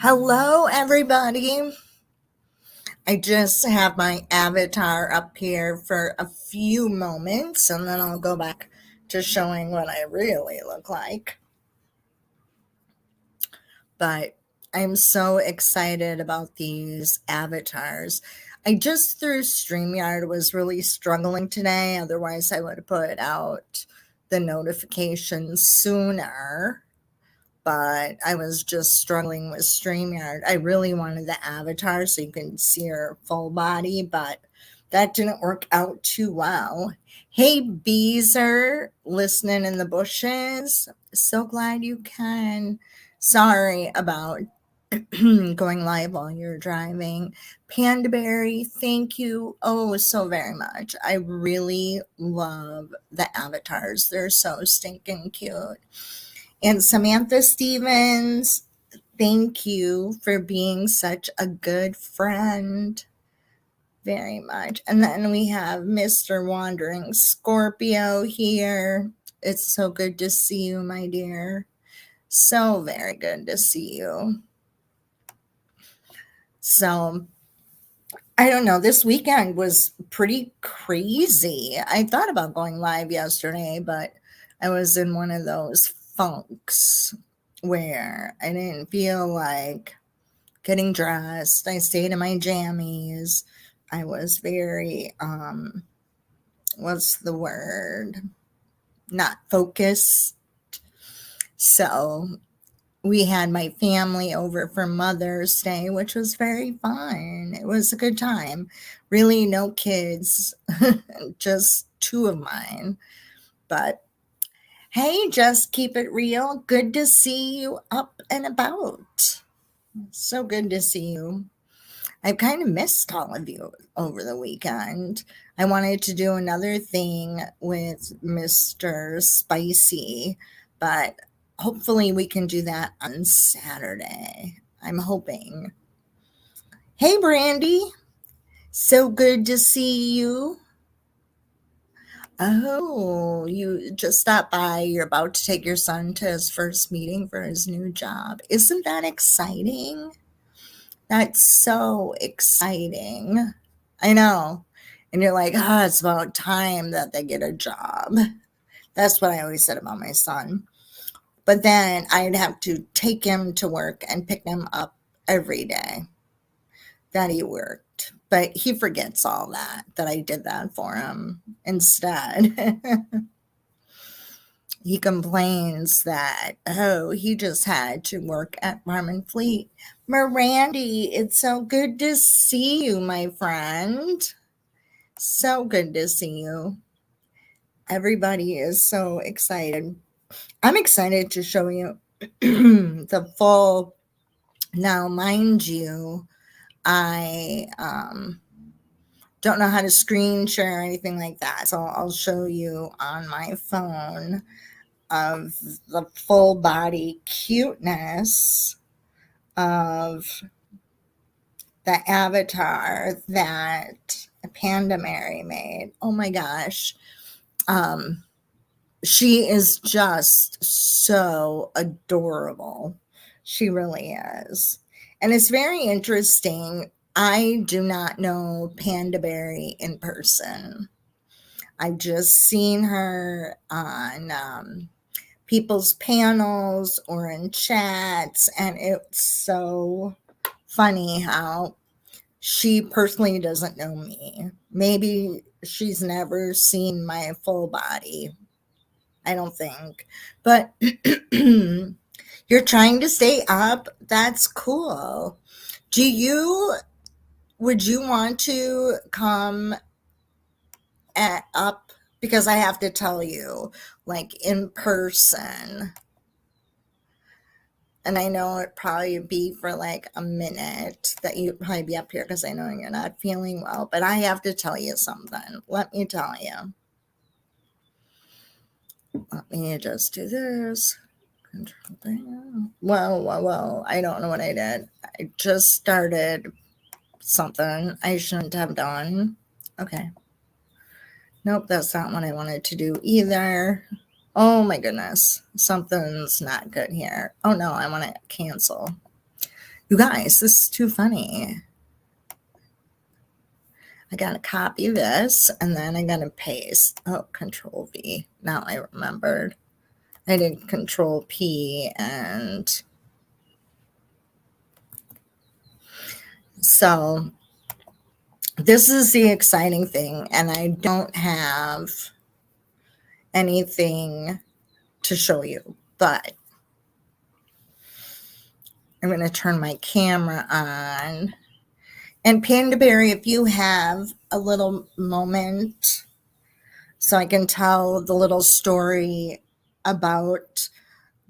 Hello, everybody. I just have my avatar up here for a few moments and then I'll go back to showing what I really look like. But I'm so excited about these avatars. I just through StreamYard was really struggling today. Otherwise, I would have put out the notifications sooner. But I was just struggling with StreamYard. I really wanted the avatar so you can see her full body, but that didn't work out too well. Hey, Beezer, listening in the bushes. So glad you can. Sorry about going live while you're driving. Pandaberry, thank you oh so very much. I really love the avatars. They're so stinking cute. And Samantha Stevens, thank you for being such a good friend. Very much. And then we have Mr. Wandering Scorpio here. It's so good to see you, my dear. So very good to see you. So, I don't know. This weekend was pretty crazy. I thought about going live yesterday, but I was in one of those funks where I didn't feel like getting dressed. I stayed in my jammies. I was very, what's the word? Not focused. So we had my family over for Mother's Day, which was very fun. It was a good time. Really, no kids, just two of mine. But hey, just keep it real. Good to see you up and about. So good to see you. I've kind of missed all of you over the weekend. I wanted to do another thing with Mr. Spicy, but hopefully we can do that on Saturday. I'm hoping. Hey, Brandy. So good to see you. Oh, you just stopped by. You're about to take your son to his first meeting for his new job. Isn't that exciting? That's so exciting. I know. And you're like, oh, it's about time that they get a job. That's what I always said about my son. But then I'd have to take him to work and pick him up every day that he worked. But he forgets all that I did that for him instead. He complains that, oh, he just had to work at Farm and Fleet. Mirandy, it's so good to see you, my friend. So good to see you. Everybody is so excited. I'm excited to show you the full. Now, mind you, I don't know how to screen share or anything like that. So I'll show you on my phone of the full body cuteness of the avatar that Panda Mary made. Oh my gosh. She is just so adorable. She really is. And it's very interesting. I do not know Panda Berry in person. I've just seen her on people's panels or in chats, and it's so funny how she personally doesn't know me. Maybe she's never seen my full body. I don't think. But you're trying to stay up. That's cool. Would you want to come up? Because I have to tell you, like in person. And I know it'd probably be for like a minute that you'd probably be up here because I know you're not feeling well. But I have to tell you something. Let me tell you. Let me just do this. Control down. Well, I don't know what I did. I just started something I shouldn't have done. Okay. Nope, that's not what I wanted to do either. Oh my goodness. Something's not good here. Oh no, I want to cancel. You guys, this is too funny. I got to copy this and then I got to paste. Oh, Control V. Now I remembered. I did Control P, and so this is the exciting thing, and I don't have anything to show you, but I'm going to turn my camera on. And Panda Berry, if you have a little moment so I can tell the little story about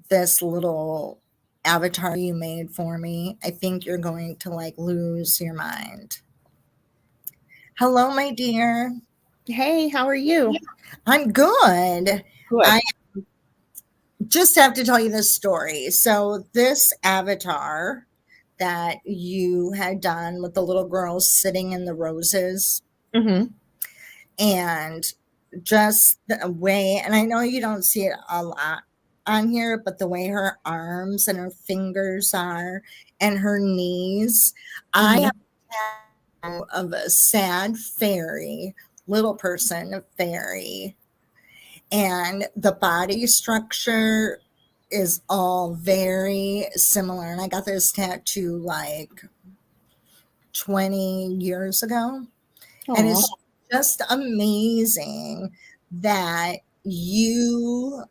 this little avatar you made for me, I think you're going to like lose your mind. Hello, my dear. Hey, how are you? I'm good. Good. I just have to tell you this story. So this avatar that you had done with the little girl sitting in the roses, Mm-hmm. and just the way, and I know you don't see it a lot on here, but the way her arms and her fingers are and her knees, I have a tattoo of a sad fairy, little person, a fairy, and the body structure is all very similar. And I got this tattoo like 20 years ago. And it's just amazing that you,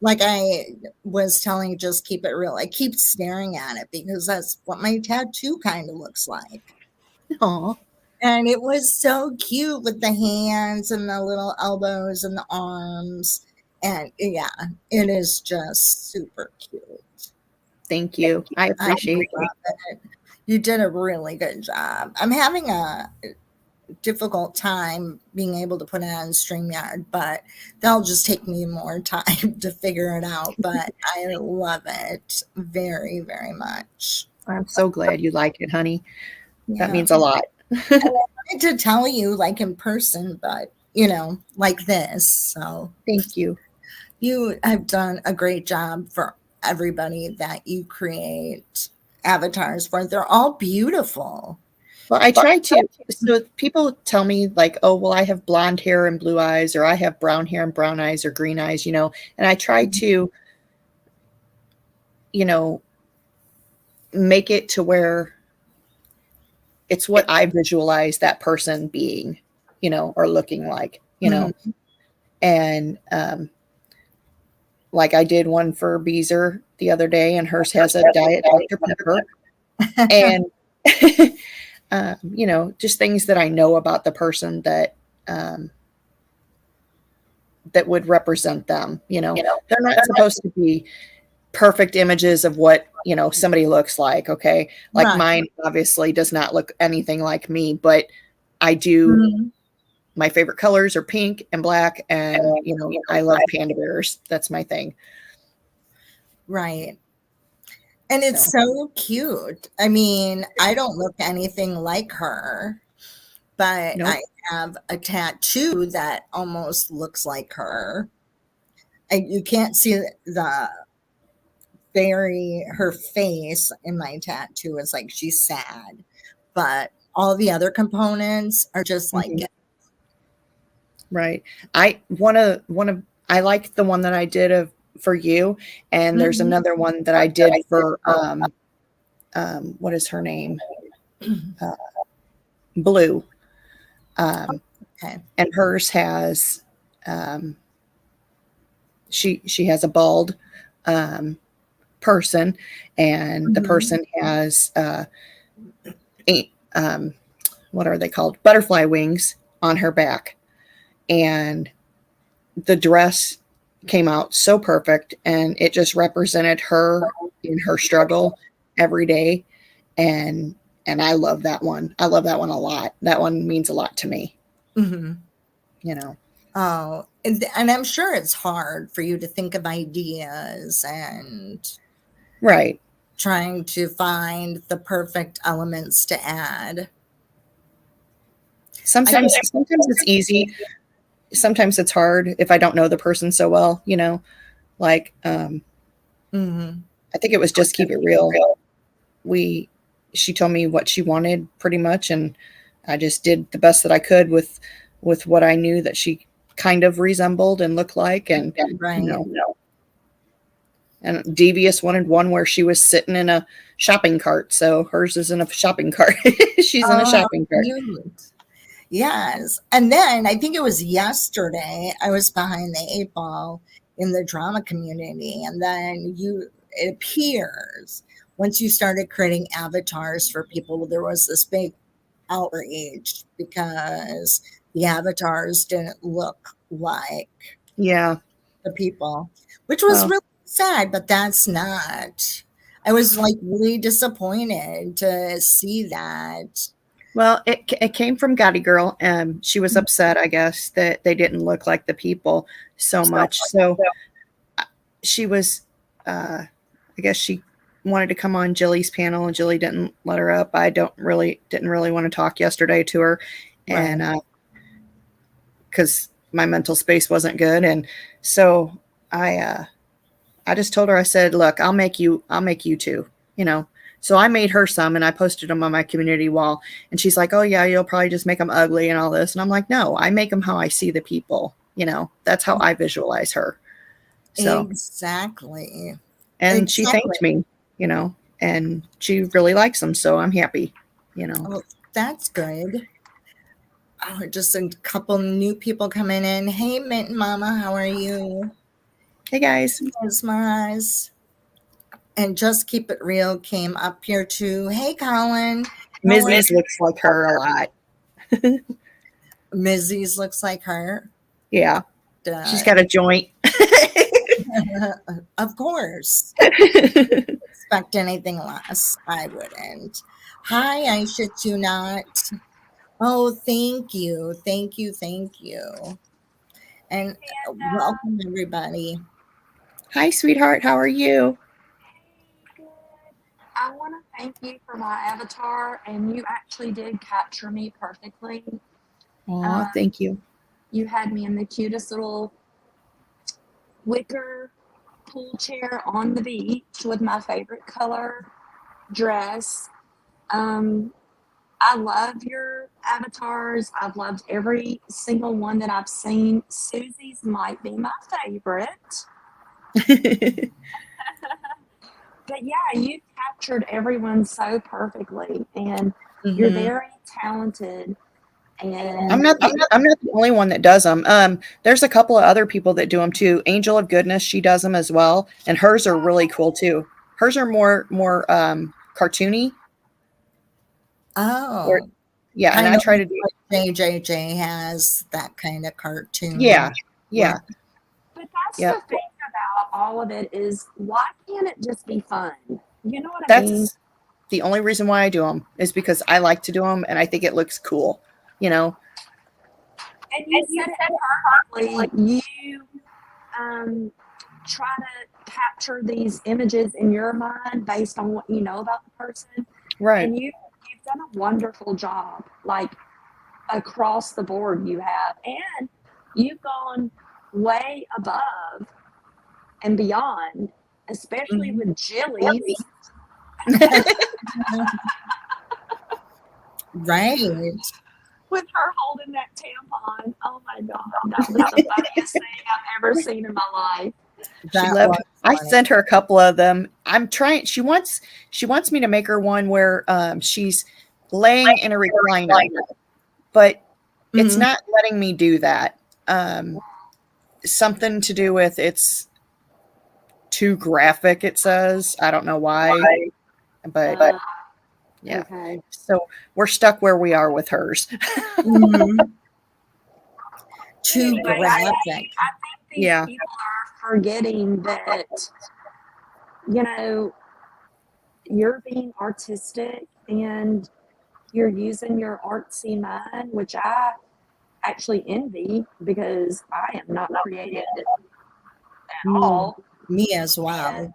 like I was telling you, just keep it real. I keep staring at it because that's what my tattoo kind of looks like. Aw. And it was so cute with the hands and the little elbows and the arms. And yeah, it is just super cute. Thank you. I appreciate it. love it. You did a really good job. I'm having a difficult time being able to put it on StreamYard, but that'll just take me more time to figure it out. But I love it very, very much. I'm so glad you like it, honey. Yeah. That means a lot. I wanted to tell you like in person, but like this. So Thank you. you have done a great job for everybody that you create avatars for. They're all beautiful. Well, I try to. So people tell me like, oh, well, I have blonde hair and blue eyes, or I have brown hair and brown eyes, or green eyes, and I try to, make it to where it's what I visualize that person being, or looking like, and like I did one for Beezer the other day, and hers has a Diet Dr. Pepper, and just things that I know about the person that that would represent them. They're not supposed to be perfect images of what somebody looks like. Okay, like Right. Mine obviously does not look anything like me, but I do. My favorite colors are pink and black, and I love panda bears. That's my thing. Right. And it's so cute. I mean, I don't look anything like her, but Nope. I have a tattoo that almost looks like her. You can't see her face in my tattoo. It's like she's sad, but all the other components are just like it. Right. I like the one that I did for you, and there's another one that I did for what is her name? Blue. Okay. And hers has she has a bald person, and the person has what are they called? Butterfly wings on her back. And the dress came out so perfect, and it just represented her in her struggle every day. And I love that one. I love that one a lot. That one means a lot to me. Oh, and I'm sure it's hard for you to think of ideas and right, trying to find the perfect elements to add. Sometimes it's easy. Sometimes it's hard if I don't know the person so well, like I think it was Just Keep It Real she told me what she wanted pretty much, and I just did the best that I could with what I knew that she kind of resembled and looked like. And Right. And Devious wanted one where she was sitting in a shopping cart, so hers is in a shopping cart. She's in a shopping cart. Cute. Yes. And then I think it was yesterday, I was behind the 8 ball in the drama community. And then it appears once you started creating avatars for people, there was this big outrage because the avatars didn't look like Yeah. the people, which was Well, really sad, but that's not. I was like really disappointed to see that. well, it came from Gotti Girl, and she was upset, I guess, that they didn't look like the people so much. So she was, I guess she wanted to come on Jilly's panel, and Jilly didn't let her up. I didn't really want to talk yesterday to her, and because my mental space wasn't good, and so I just told her, I said, look, I'll make you two, you know. So I made her some, and I posted them on my community wall, and she's like, oh yeah, you'll probably just make them ugly and all this. And I'm like, no, I make them how I see the people, you know, that's how I visualize her. So Exactly. and she thanked me, you know, and she really likes them. So I'm happy, you know. Oh, that's good. Oh, just a couple new people coming in. Hey, Mint Mama, how are you? Hey guys. Mesmerize. And Just Keep It Real came up here too. Hey, Colin. Mizzy's looks like her a lot. Mizzy's looks like her. Yeah. She's got a joint. Of course. Expect anything less. I wouldn't. Hi, I Shit You Not. Oh, thank you. Thank you. Thank you. And welcome, everybody. Hi, sweetheart. How are you? I want to thank you for my avatar, and you actually did capture me perfectly. Aw, thank you. You had me in the cutest little wicker pool chair on the beach with my favorite color dress. I love your avatars. I've loved every single one that I've seen. Susie's might be my favorite. But yeah, you captured everyone so perfectly, and you're very talented. And I'm not the only one that does them. There's a couple of other people that do them too. Angel of Goodness, she does them as well, and hers are really cool too. Hers are more cartoony. Oh, yeah, and I try to do. JJJ has that kind of cartoon. Yeah. But that's the thing about all of it is, why can't it just be fun? You know what I mean? That's the only reason why I do them, is because I like to do them, and I think it looks cool. You know. And you said it perfectly. You try to capture these images in your mind based on what you know about the person. Right. And you've done a wonderful job, like across the board you have. And you've gone way above and beyond, especially with Jilly. Right. With her holding that tampon. Oh my God. That was the funniest thing I've ever seen in my life. I sent her a couple of them. I'm trying. She wants me to make her one where she's laying in a recliner, but it's not letting me do that. Something to do with it's too graphic, it says. I don't know why, but yeah. Okay. So we're stuck where we are with hers. Too graphic. I think these people are forgetting that, you know, you're being artistic and you're using your artsy mind, which I actually envy, because I am not creative at all. Me as well.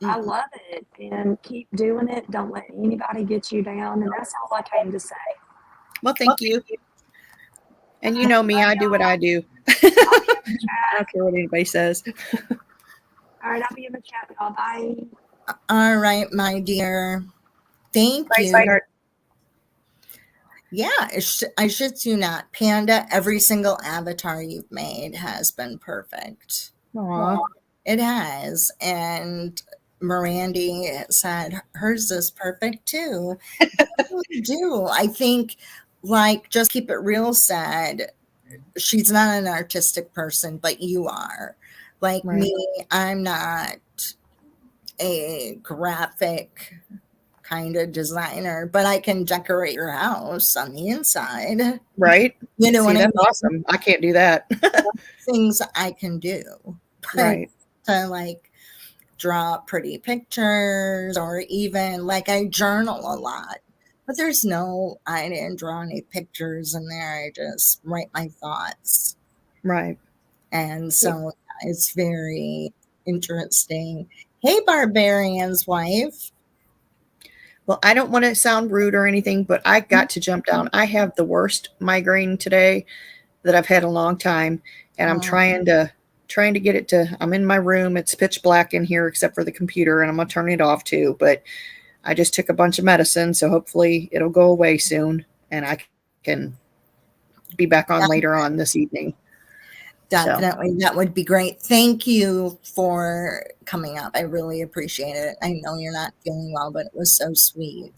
I love it, and keep doing it. Don't let anybody get you down, and that's all I came to say. Well, thank you. And you know me, I do what I do. I don't care what anybody says. All right, I'll be in the chat, y'all. Bye. All right, my dear. Thank Bye, you. sweetheart. Yeah, I shit you not. Panda, every single avatar you've made has been perfect. Aw. It has. And Mirandy said hers is perfect too. I do. I think, like, just keep it real said, she's not an artistic person, but you are. Like Right. me, I'm not a graphic kind of designer, but I can decorate your house on the inside. Right. You know See, what I that's mean? awesome. I can't do that. Things I can do. But Right. to like draw pretty pictures or even like I journal a lot. But I didn't draw any pictures in there. I just write my thoughts. Right. And so it's very interesting. Hey, Barbarian's wife. Well, I don't want to sound rude or anything, but I got to jump down. I have the worst migraine today that I've had in a long time, and I'm Oh, trying to get it to. I'm in my room. It's pitch black in here except for the computer, and I'm gonna turn it off too. But I just took a bunch of medicine, so hopefully it'll go away soon, and I can be back on later on this evening. definitely. That would be great. Thank you for coming up. I really appreciate it. I know you're not feeling well, but it was so sweet.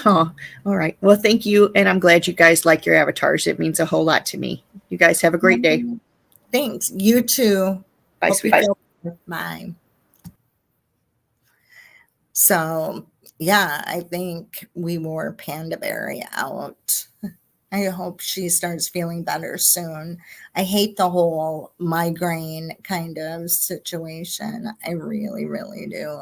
Oh, all right. Well, thank you, and I'm glad you guys like your avatars. It means a whole lot to me. You guys have a great day. Thanks. You too. Bye, Hope you sweetheart. feel better. Bye. So, yeah, I think we wore Panda Berry out. I hope she starts feeling better soon. I hate the whole migraine kind of situation. I really, really do.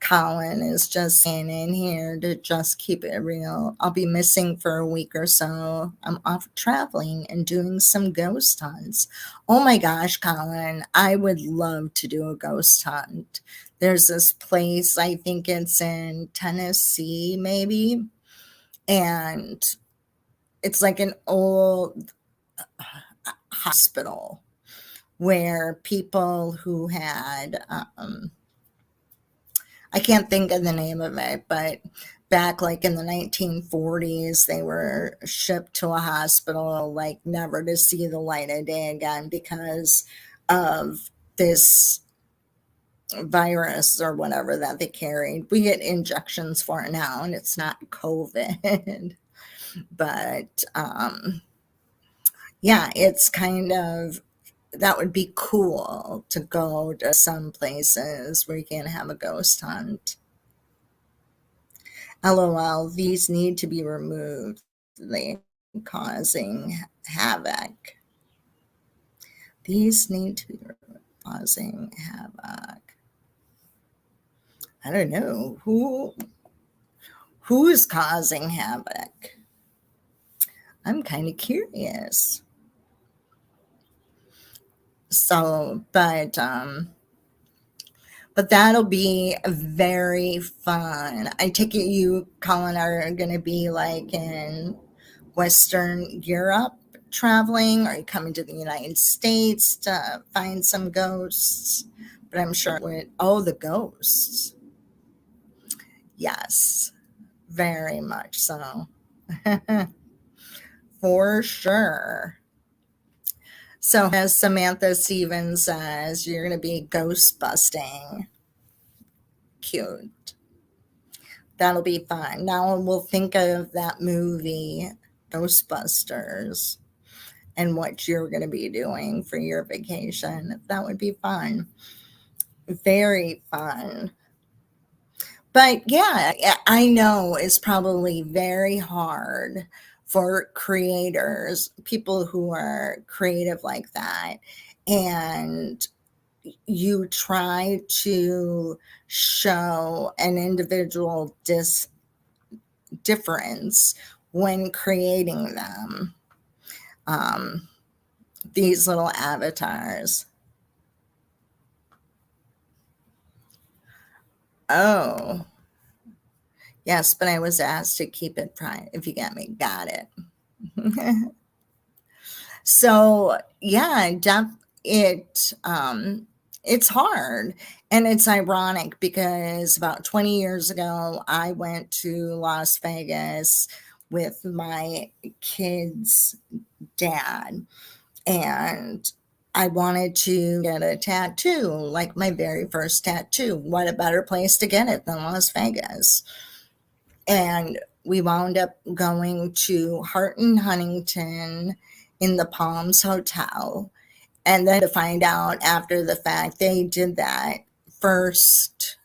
Colin is just saying in here to just keep it real. I'll be missing for a week or so. I'm off traveling and doing some ghost hunts. Oh my gosh, Colin, I would love to do a ghost hunt. There's this place, I think it's in Tennessee, maybe, and it's like an old hospital where people who had I can't think of the name of it, but back like in the 1940s, they were shipped to a hospital, like never to see the light of day again because of this virus or whatever that they carried. We get injections for it now, and it's not COVID. But yeah, it's kind of that would be cool to go to some places where you can have a ghost hunt. LOL, these need to be removed. They causing havoc. These need to be causing havoc. I don't know who's causing havoc. I'm kind of curious. So, but that'll be very fun. I take it you, Colin, are going to be like in Western Europe traveling? Are you coming to the United States to find some ghosts? But I'm sure it would. Oh, the ghosts. Yes, very much so. For sure. So, as Samantha Stevens says, you're going to be ghost busting. Cute. That'll be fun. Now we'll think of that movie, Ghostbusters, and what you're going to be doing for your vacation. That would be fun. Very fun. But yeah, I know it's probably very hard for creators, people who are creative like that. And you try to show an individual difference when creating them. These little avatars. Oh, yes, but I was asked to keep it private. If you get me, got it. So yeah, it it's hard. And it's ironic because about 20 years ago, I went to Las Vegas with my kids' dad, and I wanted to get a tattoo, like my very first tattoo. What a better place to get it than Las Vegas? And we wound up going to Hart and Huntington in the Palms Hotel. And then to find out after the fact, they did that first,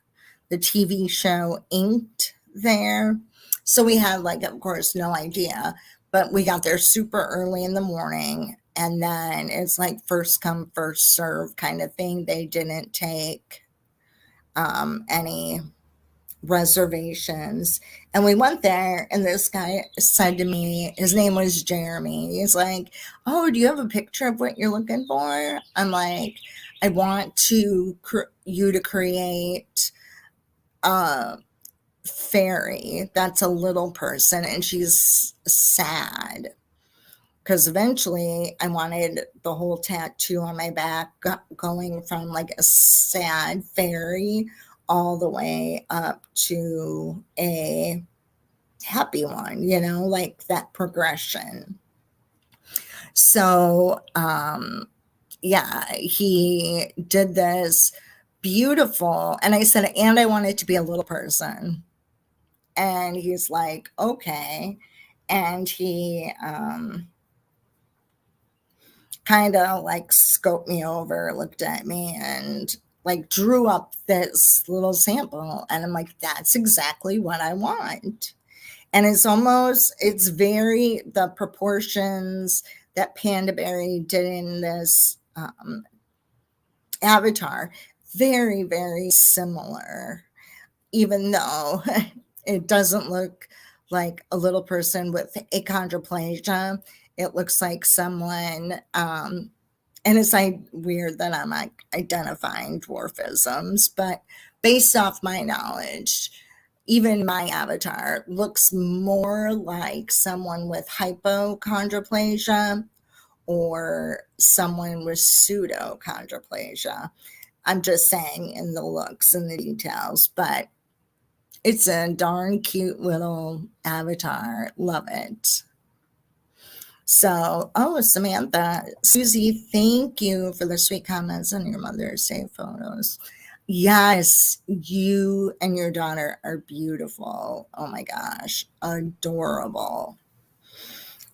the TV show Inked there. So we had, like, of course, no idea, but we got there super early in the morning. And then it's like first come, first serve kind of thing. They didn't take any reservations. And we went there, and this guy said to me, his name was Jeremy. He's like, "Oh, do you have a picture of what you're looking for?" I'm like, "I want you to create a fairy that's a little person, and she's sad." Because eventually I wanted the whole tattoo on my back going from like a sad fairy all the way up to a happy one, like that progression. So, yeah, he did this beautiful. And I said, and I want it to be a little person. And he's like, okay. And he, kind of like scoped me over, looked at me, and like drew up this little sample. And I'm like, that's exactly what I want. And it's very, the proportions that Panda Berry did in this avatar, very, very similar, even though it doesn't look like a little person with achondroplasia. It looks like someone, and it's like weird that I'm like identifying dwarfisms, but based off my knowledge, even my avatar looks more like someone with hypochondroplasia or someone with pseudochondroplasia. I'm just saying in the looks and the details, but it's a darn cute little avatar. Love it. So, oh, Samantha, Susie, thank you for the sweet comments on your Mother's Day photos. Yes, you and your daughter are beautiful. Oh my gosh, adorable.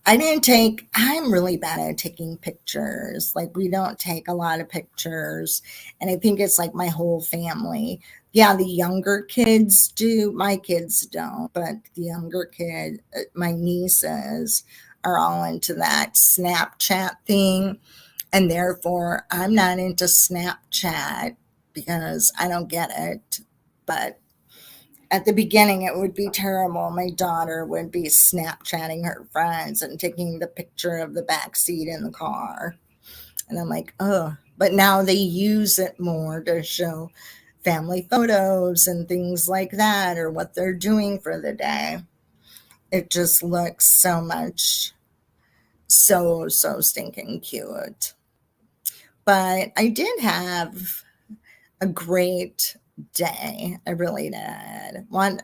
I'm really bad at taking pictures. Like, we don't take a lot of pictures. And I think it's like my whole family. Yeah, the younger kids do. My kids don't, but the younger kid, my nieces, are all into that Snapchat thing. And therefore, I'm not into Snapchat because I don't get it. But at the beginning, it would be terrible. My daughter would be Snapchatting her friends and taking the picture of the back seat in the car. And I'm like, oh, but now they use it more to show family photos and things like that, or what they're doing for the day. It just looks so stinking cute. But I did have a great day. I really did. I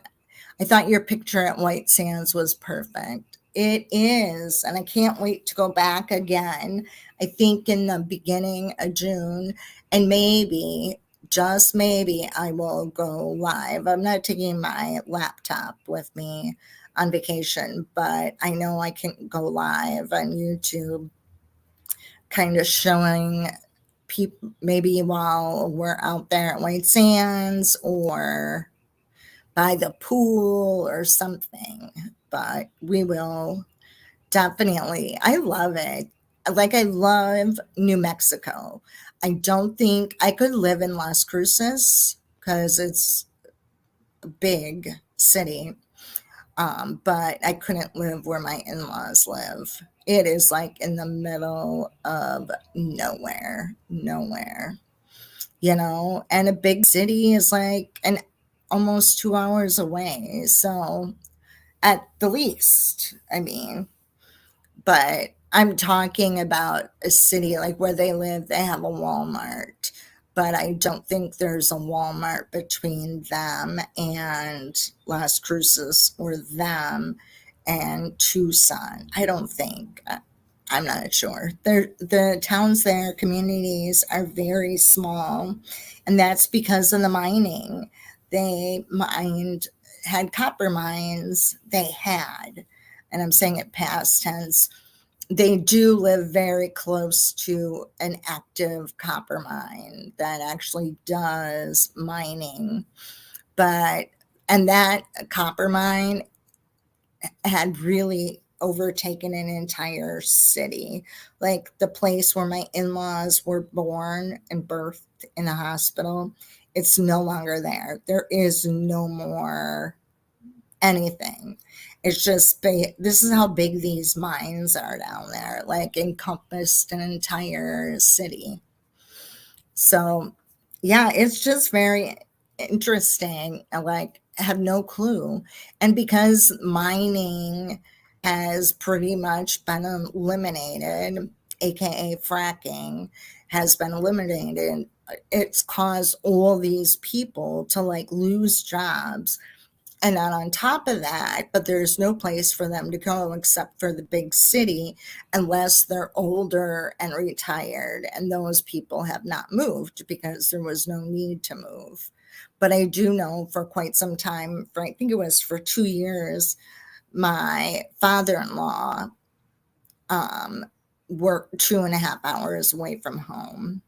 thought your picture at White Sands was perfect. It is, and I can't wait to go back again. I think in the beginning of June, and maybe, just maybe, I will go live. I'm not taking my laptop with me on vacation, but I know I can go live on YouTube, kind of showing people maybe while we're out there at White Sands or by the pool or something. But we will definitely. I love it. Like, I love New Mexico. I don't think I could live in Las Cruces because it's a big city. But I couldn't live where my in-laws live. It is like in the middle of nowhere, and a big city is like almost 2 hours away. So at the least, I mean, but I'm talking about a city like where they live, they have a Walmart. but I don't think there's a Walmart between them and Las Cruces or them and Tucson. I don't think. I'm not sure. The towns there, communities are very small, and that's because of the mining. They had copper mines, and I'm saying it past tense. They do live very close to an active copper mine that actually does mining. And that copper mine had really overtaken an entire city. Like the place where my in-laws were born and birthed in the hospital, it's no longer there. There is no more anything. It's just this is how big these mines are down there, like encompassed an entire city. So yeah, it's just very interesting. Like, I have no clue. And because mining has pretty much been eliminated, aka fracking has been eliminated, it's caused all these people to like lose jobs. And then on top of that, but there's no place for them to go except for the big city unless they're older and retired. And those people have not moved because there was no need to move. But I do know for quite some time, I think it was for 2 years, my father-in-law worked 2.5 hours away from home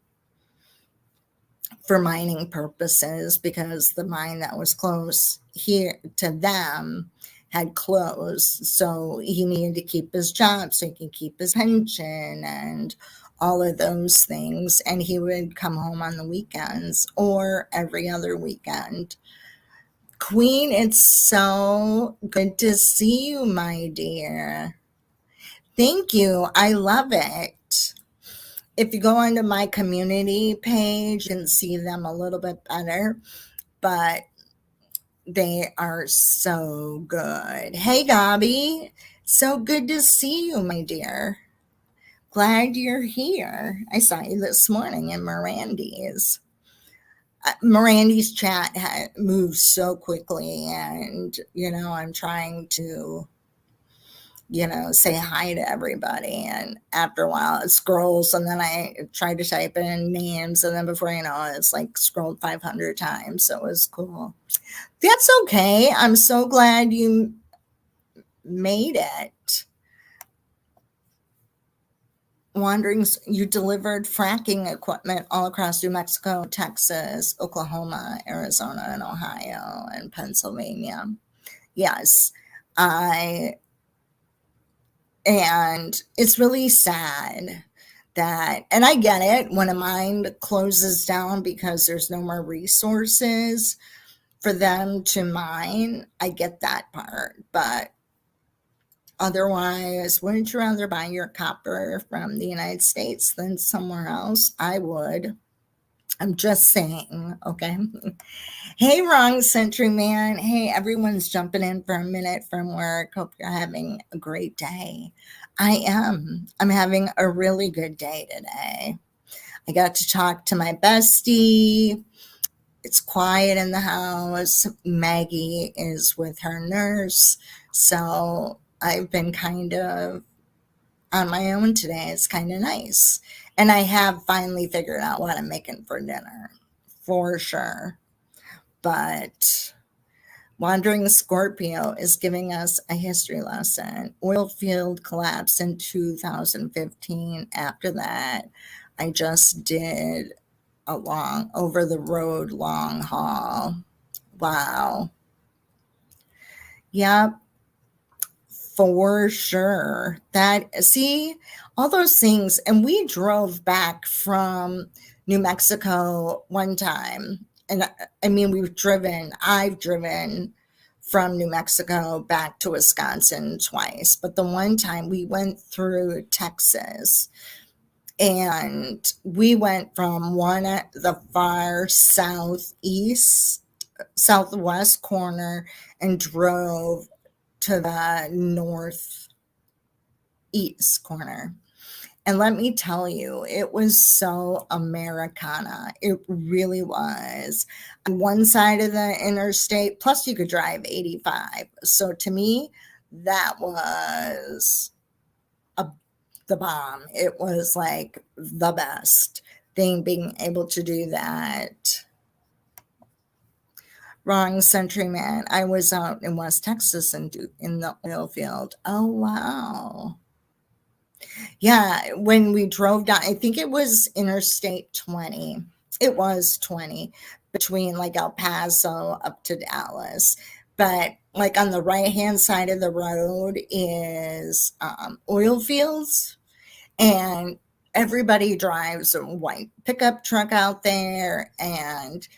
for mining purposes because the mine that was close here to them had closed. So he needed to keep his job so he could keep his pension and all of those things. And he would come home on the weekends or every other weekend. Queen, it's so good to see you, my dear. Thank you. I love it. If you go onto my community page and see them a little bit better, but they are so good. Hey, Gabi. So good to see you, my dear. Glad you're here. I saw you this morning in Mirandy's. Mirandy's chat moves so quickly, and, I'm trying to say hi to everybody. And after a while it scrolls and then I try to type in names and then before you know it, it's like scrolled 500 times. So it was cool. That's okay. I'm so glad you made it. Wanderings, you delivered fracking equipment all across New Mexico, Texas, Oklahoma, Arizona, and Ohio, and Pennsylvania. Yes, and it's really sad that, and I get it, when a mine closes down because there's no more resources for them to mine, I get that part. But otherwise, wouldn't you rather buy your copper from the United States than somewhere else? I would. I'm just saying, okay? Hey, Wrong Century Man. Hey, everyone's jumping in for a minute from work. Hope you're having a great day. I am. I'm having a really good day today. I got to talk to my bestie. It's quiet in the house. Maggie is with her nurse. So I've been kind of on my own today. It's kind of nice. And I have finally figured out what I'm making for dinner, for sure. But Wandering Scorpio is giving us a history lesson. Oil field collapse in 2015. After that, I just did a over the road long haul. Wow. Yep. For sure. See, all those things. And we drove back from New Mexico one time. And I mean, I've driven from New Mexico back to Wisconsin twice. But the one time we went through Texas, and we went from one at the far southwest corner and drove to the northeast corner. And let me tell you, it was so Americana. It really was. On one side of the interstate, plus you could drive 85. So to me, that was a, the bomb. It was like the best thing being able to do that. Wrong century man. I was out in West Texas and in the oil field. Oh, wow. Yeah, when we drove down, I think it was Interstate 20. It was 20 between like El Paso up to Dallas. But like on the right hand side of the road is oil fields, and everybody drives a white pickup truck out there, and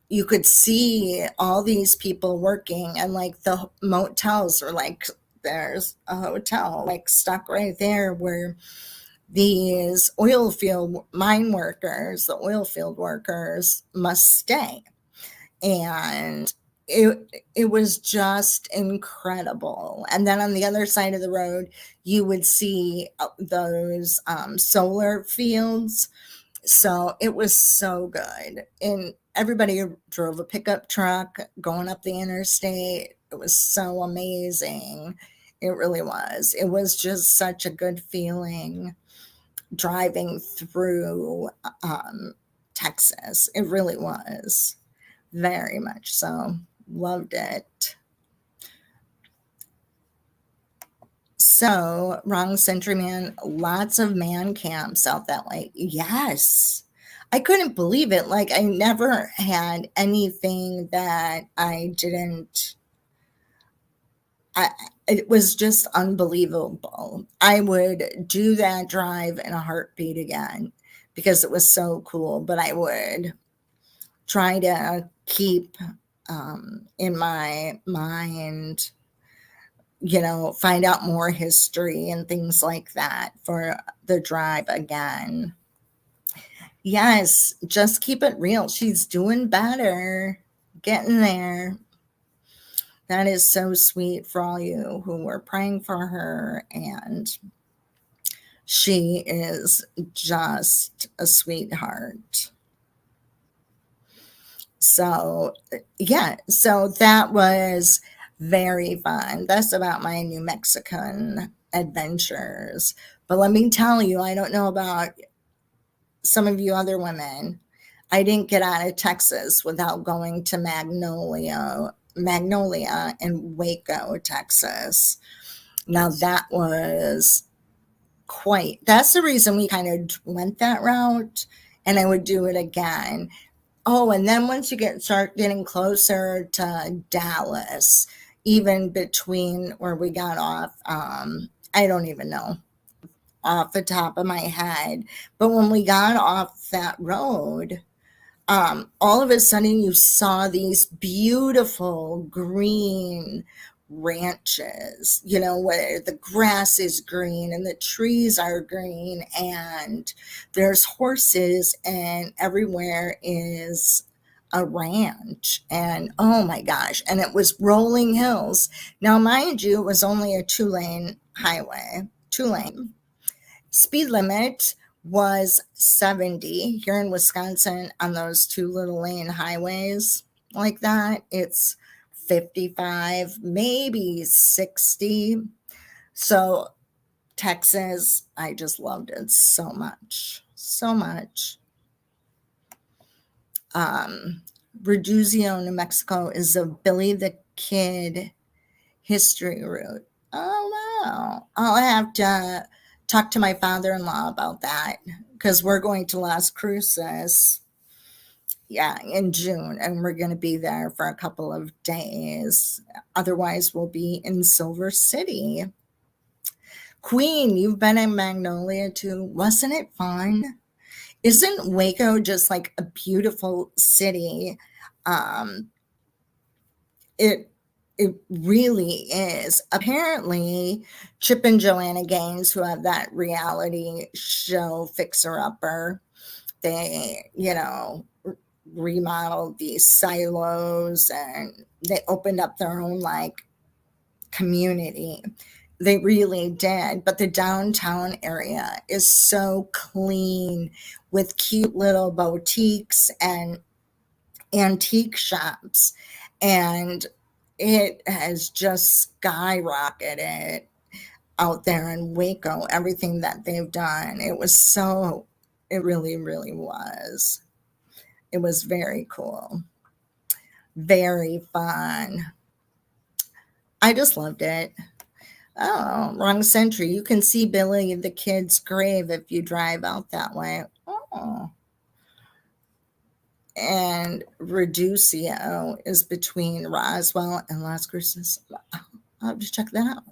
you could see all these people working, and like the motels are like, there's a hotel like stuck right there where these oil field mine workers, the oil field workers, must stay. And it was just incredible. And then on the other side of the road, you would see those solar fields. So it was so good. And everybody drove a pickup truck going up the interstate. It was so amazing. It really was. It was just such a good feeling driving through Texas. It really was. Very much so. Loved it. So, wrong century man, lots of man camps out that way. Yes. I couldn't believe it. Like, I never had anything that I didn't. It was just unbelievable. I would do that drive in a heartbeat again because it was so cool. But I would try to keep in my mind, find out more history and things like that for the drive again. Yes, just keep it real. She's doing better, getting there. That is so sweet for all you who were praying for her. And she is just a sweetheart. So, yeah, so that was very fun. That's about my New Mexican adventures. But let me tell you, I don't know about some of you other women. I didn't get out of Texas without going to Magnolia in Waco, Texas. Now that was that's the reason we kind of went that route, and I would do it again. Oh, and then once you start getting closer to Dallas, even between where we got off, I don't even know off the top of my head, but when we got off that road, all of a sudden you saw these beautiful green ranches, where the grass is green and the trees are green and there's horses and everywhere is a ranch. And oh my gosh, and it was rolling hills. Now, mind you, it was only a 2-lane highway, 2-lane. Speed limit was 70 here in Wisconsin on those 2 little lane highways like that. It's 55, maybe 60. So Texas, I just loved it so much, so much. Reduzio, New Mexico is a Billy the Kid history route. Oh, wow. I'll have to talk to my father-in-law about that because we're going to Las Cruces, in June, and we're going to be there for a couple of days. Otherwise, we'll be in Silver City. Queen, you've been in Magnolia too. Wasn't it fun? Isn't Waco just like a beautiful city? It really is. Apparently, Chip and Joanna Gaines, who have that reality show Fixer Upper, they, remodeled these silos and they opened up their own like community. They really did. But the downtown area is so clean with cute little boutiques and antique shops. And it has just skyrocketed out there in Waco, everything that they've done. It really, really was. It was very cool, very fun. I just loved it. Oh, wrong century. You can see Billy the Kid's grave if you drive out that way. Oh. And Reducio is between Roswell and Las Cruces. I'll have to check that out.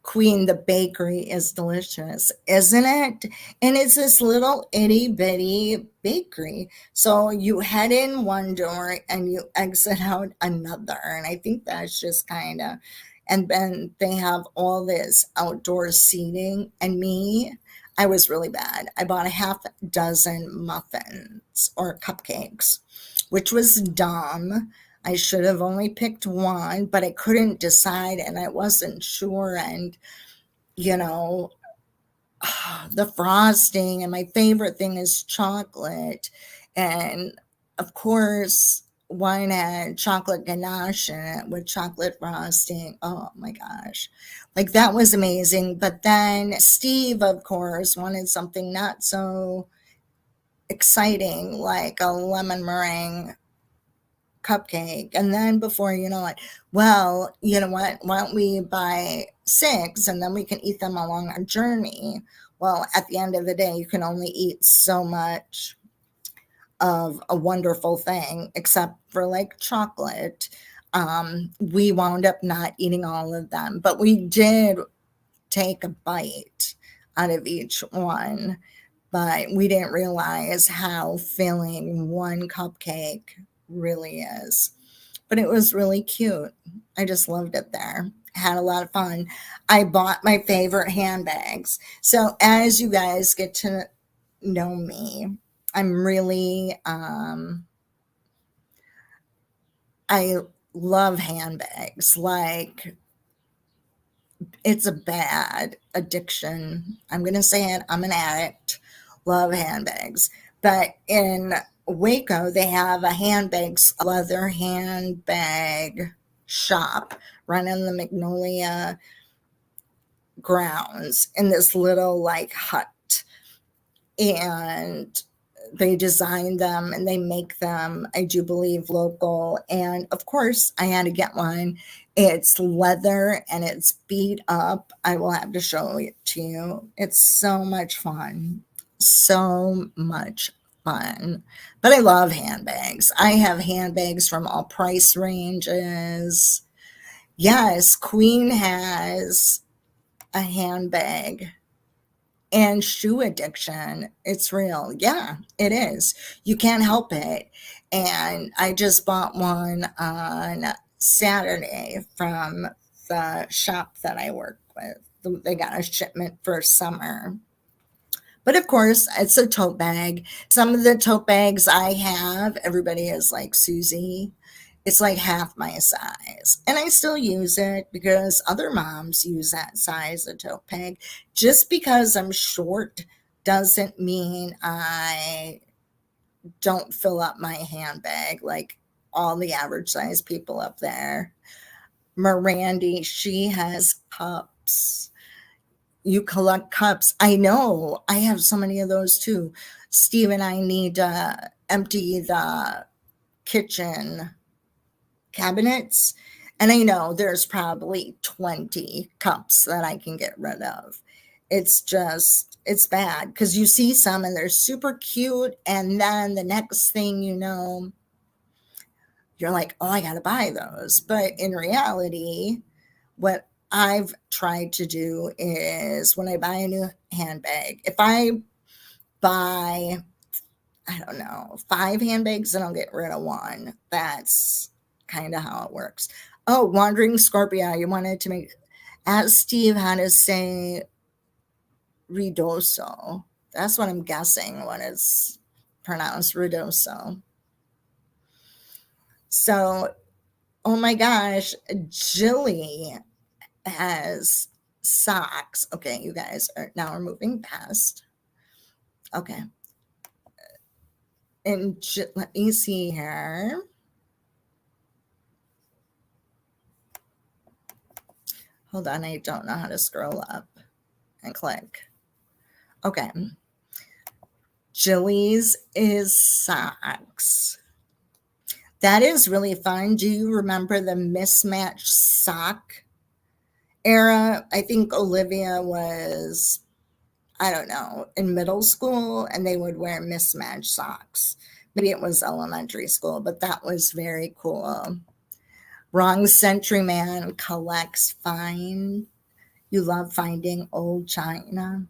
Queen, the bakery is delicious, isn't it? And it's this little itty bitty bakery. So you head in one door and you exit out another. And I think that's just kind of, and then they have all this outdoor seating. And I was really bad. I bought a half dozen muffins or cupcakes, which was dumb. I should have only picked one, but I couldn't decide and I wasn't sure. And, you know, the frosting, and my favorite thing is chocolate. And of course, one had chocolate ganache in it with chocolate frosting. Oh my gosh. Like that was amazing. But then Steve, of course, wanted something not so exciting, like a lemon meringue cupcake. And then before you know it, well, you know what? Why don't we buy 6 and then we can eat them along our journey? Well, at the end of the day, you can only eat so much of a wonderful thing, except for like chocolate. We wound up not eating all of them, but we did take a bite out of each one. But we didn't realize how filling one cupcake really is. But it was really cute. I just loved it there. Had a lot of fun. I bought my favorite handbags. So as you guys get to know me, I'm really I love handbags. Like it's a bad addiction. I'm going to say it. I'm an addict. Love handbags. But in Waco, they have a leather handbag shop run in the Magnolia grounds in this little like hut. And they design them and they make them, I do believe, local. And of course, I had to get one. It's leather and it's beat up. I will have to show it to you. It's so much fun. So much fun. But I love handbags. I have handbags from all price ranges. Yes, Queen has a handbag and shoe addiction. It's real. Yeah, it is. You can't help it. And I just bought one on Saturday from the shop that I work with. They got a shipment for summer. But of course, it's a tote bag. Some of the tote bags I have, everybody is like, Susie, it's like half my size. And I still use it because other moms use that size of tote bag. Just because I'm short doesn't mean I don't fill up my handbag like all the average size people up there. Mirandy, she has cups. You collect cups. I know. I have so many of those too. Steve and I need to empty the kitchen cabinets. And I know there's probably 20 cups that I can get rid of. It's bad because you see some and they're super cute. And then the next thing you know, you're like, oh, I got to buy those. But in reality, what I've tried to do is when I buy a new handbag, if I buy, I don't know, 5 handbags, then I'll get rid of one. That's kind of how it works. Oh, Wandering Scorpio, you wanted to ask Steve how to say Ruidoso. That's what I'm guessing what is pronounced Ruidoso. So, oh my gosh, Jilly has socks. Okay, you guys are now we're moving past. Okay. And let me see here. Hold on, I don't know how to scroll up and click. Okay. Jilly's is socks. That is really fun. Do you remember the mismatched sock era? I think Olivia was, I don't know, in middle school, and they would wear mismatched socks. Maybe it was elementary school, but that was very cool. Wrong Century Man collects fine. You love finding old china.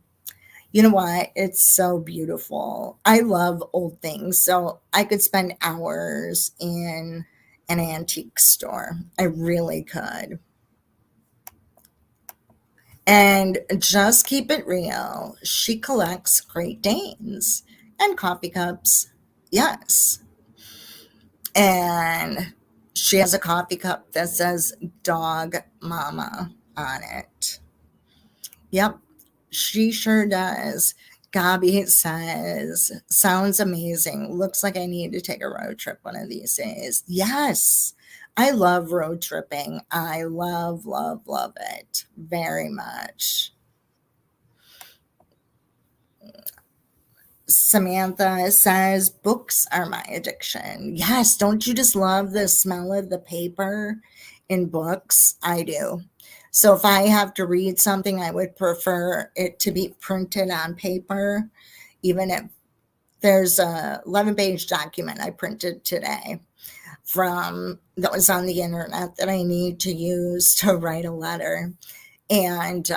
You know what? It's so beautiful. I love old things. So I could spend hours in an antique store. I really could. And just keep it real. She collects Great Danes and coffee cups. Yes. And she has a coffee cup that says Dog Mama on it. Yep, she sure does. Gabi says, sounds amazing. Looks like I need to take a road trip one of these days. Yes, I love road tripping. I love, love, love it very much. Samantha says, books are my addiction. Yes, don't you just love the smell of the paper in books? I do. So if I have to read something, I would prefer it to be printed on paper, even if there's a 11-page document I printed today from that was on the internet that I need to use to write a letter and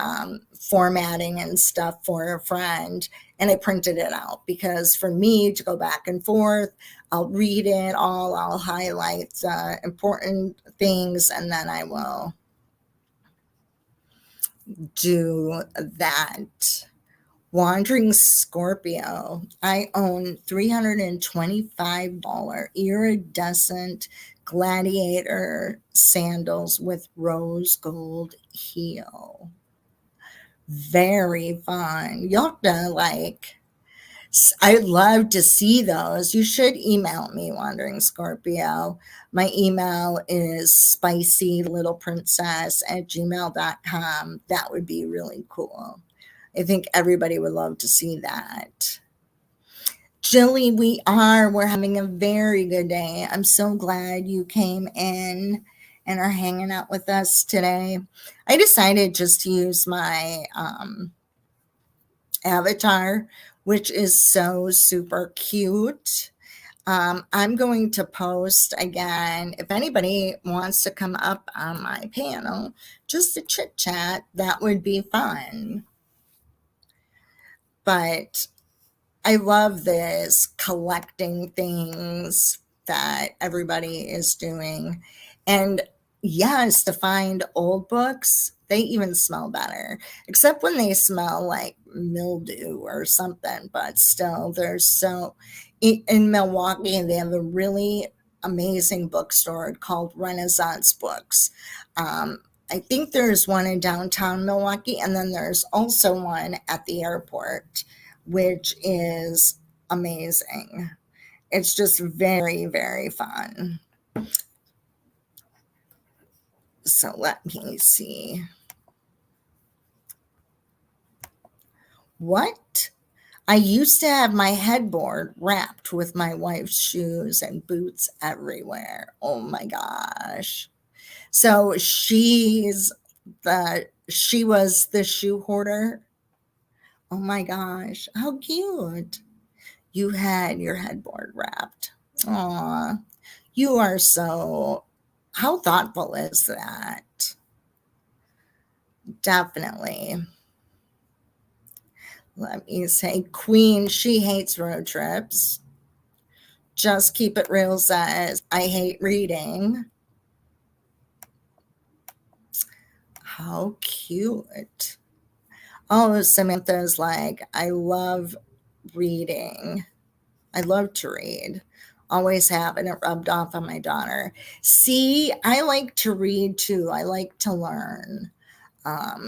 formatting and stuff for a friend. And I printed it out because for me to go back and forth, I'll read it all, I'll highlight important things, and then I will do that. Wandering Scorpio. I own $325 iridescent gladiator sandals with rose gold heel. Very fun. You'll have to I'd love to see those. You should email me, Wandering Scorpio. My email is spicylittleprincess@gmail.com. That would be really cool. I think everybody would love to see that. Jilly, we're having a very good day. I'm so glad you came in and are hanging out with us today. I decided just to use my avatar, which is so super cute. I'm going to post again. If anybody wants to come up on my panel, just to chit chat, that would be fun. But I love this collecting things that everybody is doing. And yes, to find old books, they even smell better, except when they smell like mildew or something. But still, in Milwaukee, they have a really amazing bookstore called Renaissance Books. I think there's one in downtown Milwaukee, and then there's also one at the airport, which is amazing. It's just very, very fun. So let me see. What? I used to have my headboard wrapped with my wife's shoes and boots everywhere. Oh my gosh. So she was the shoe hoarder. Oh my gosh, how cute. You had your headboard wrapped. Aw, you are how thoughtful is that? Definitely. Let me say, Queen, she hates road trips. Just Keep It Real says, I hate reading. How cute. Oh, Samantha's like, I love reading. I love to read. Always have, and it rubbed off on my daughter. See, I like to read too. I like to learn.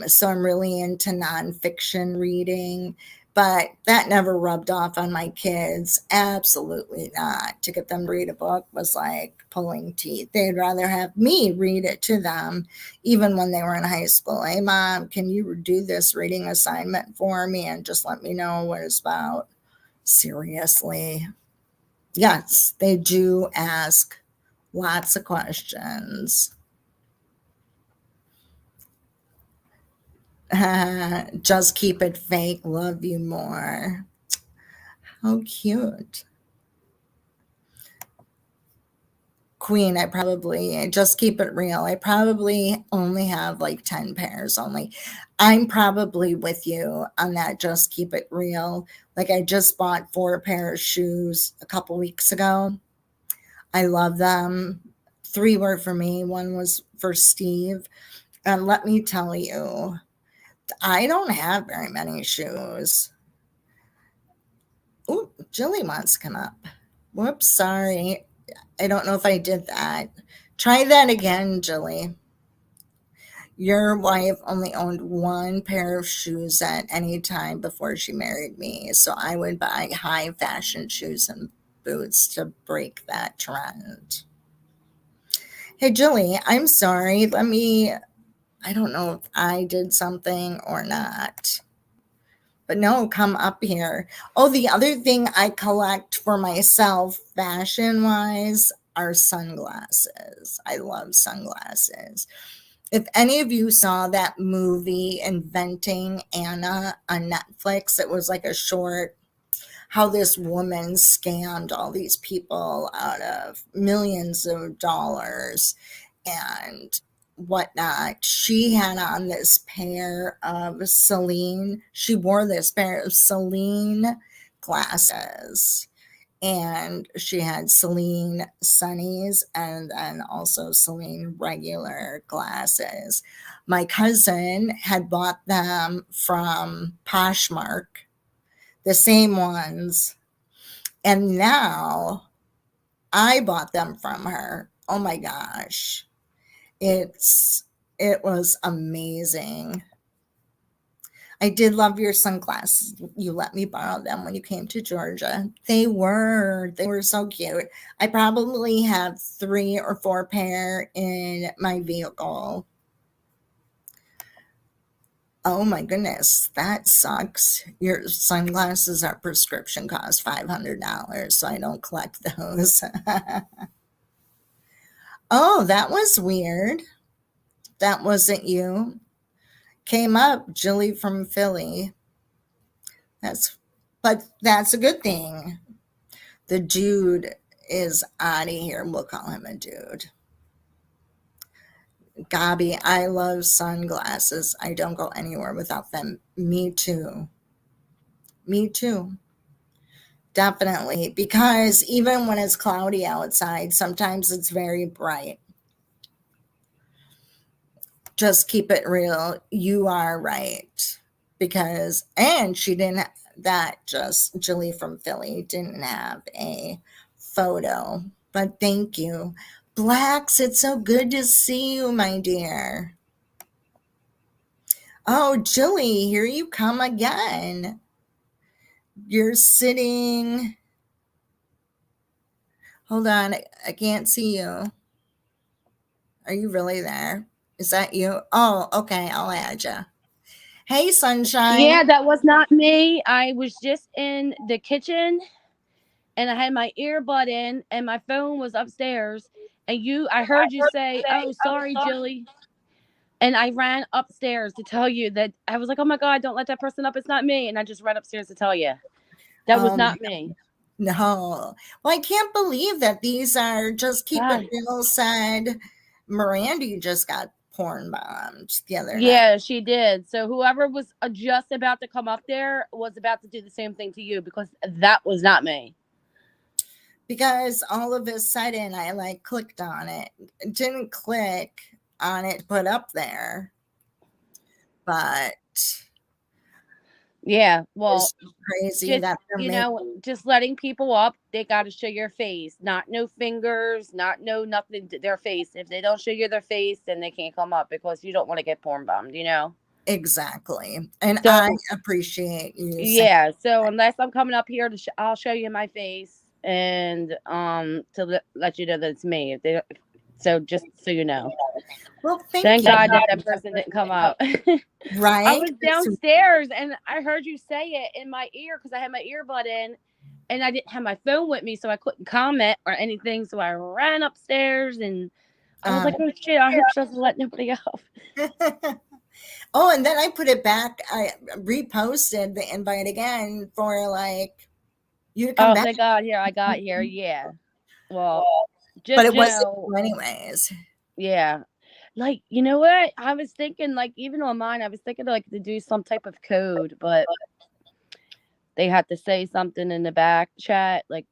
So I'm really into nonfiction reading, but that never rubbed off on my kids. Absolutely not. To get them to read a book was like pulling teeth. They'd rather have me read it to them, even when they were in high school. Hey, Mom, can you do this reading assignment for me and just let me know what it's about? Seriously. Yes, they do ask lots of questions. Just keep it fake. Love you more. How cute. Queen, I probably just keep it real. I probably only have like 10 pairs only. I'm probably with you on that. Just keep it real. Like I just bought 4 pair of shoes a couple weeks ago. I love them. 3 were for me, 1 was for Steve. And let me tell you, I don't have very many shoes. Oh, Jilly wants to come up. Whoops, sorry. I don't know if I did that. Try that again, Jilly. Your wife only owned 1 pair of shoes at any time before she married me. So I would buy high fashion shoes and boots to break that trend. Hey, Jilly, I'm sorry. I don't know if I did something or not. But no, come up here. Oh, the other thing I collect for myself, fashion wise, are sunglasses. I love sunglasses. If any of you saw that movie, Inventing Anna, on Netflix, it was like a short, how this woman scammed all these people out of millions of dollars and whatnot. She had on this pair of Celine. She wore this pair of Celine glasses. And she had Celine Sunnies and then also Celine regular glasses. My cousin had bought them from Poshmark, the same ones. And now I bought them from her. Oh my gosh. It was amazing. I did love your sunglasses. You let me borrow them when you came to Georgia. They were so cute. I probably have 3 or 4 pair in my vehicle. Oh my goodness, that sucks. Your sunglasses are prescription cost $500, so I don't collect those. Oh, that was weird. That wasn't you. Came up, Jilly from Philly. But that's a good thing. The dude is out of here. We'll call him a dude. Gabi, I love sunglasses. I don't go anywhere without them. Me too. Me too. Definitely. Because even when it's cloudy outside, sometimes it's very bright. Just keep it real. You are right. And she didn't, Jilly from Philly didn't have a photo. But thank you. Blacks, it's so good to see you, my dear. Oh, Jilly, here you come again. You're sitting. Hold on, I can't see you. Are you really there? Is that you? Oh, okay, I'll add you. Hey, Sunshine. Yeah, that was not me. I was just in the kitchen and I had my earbud in and my phone was upstairs. And I heard you say, "Oh, sorry, Jilly." And I ran upstairs to tell you that I was like, "Oh my God, don't let that person up. It's not me." And I just ran upstairs to tell you that was not me. No. Well, I can't believe that these are just keep it real said. Miranda just got porn bombed the other night. Yeah, she did. So whoever was just about to come up there was about to do the same thing to you because that was not me. Because all of a sudden I like clicked on it. It didn't click on it put up there. But Yeah. Well, It's crazy just that they're making. just letting people up. They got to show your face, not no fingers, not no nothing. Their face. If they don't show you their face, then they can't come up because you don't want to get porn bombed. Exactly. And I So appreciate you saying yeah. So unless I'm coming up here I'll show you my face and to let you know that it's me. If they don't, so just so you know. well, thank Thank you. God that person didn't come up. I Right? was downstairs and I heard you say it in my ear because I had my earbud in and I didn't have my phone with me, so I couldn't comment or anything. So I ran upstairs and I was like, oh shit, I hope she doesn't let nobody up. Oh, and then I put it back. I reposted the invite again for like you to come Oh, back. thank God, here I got here. Yeah. Well, just But it wasn't you anyways. yeah. Like, you know what? I was thinking, like, even on mine, I was thinking like to do some type of code, but they had to say something in the back chat. Like,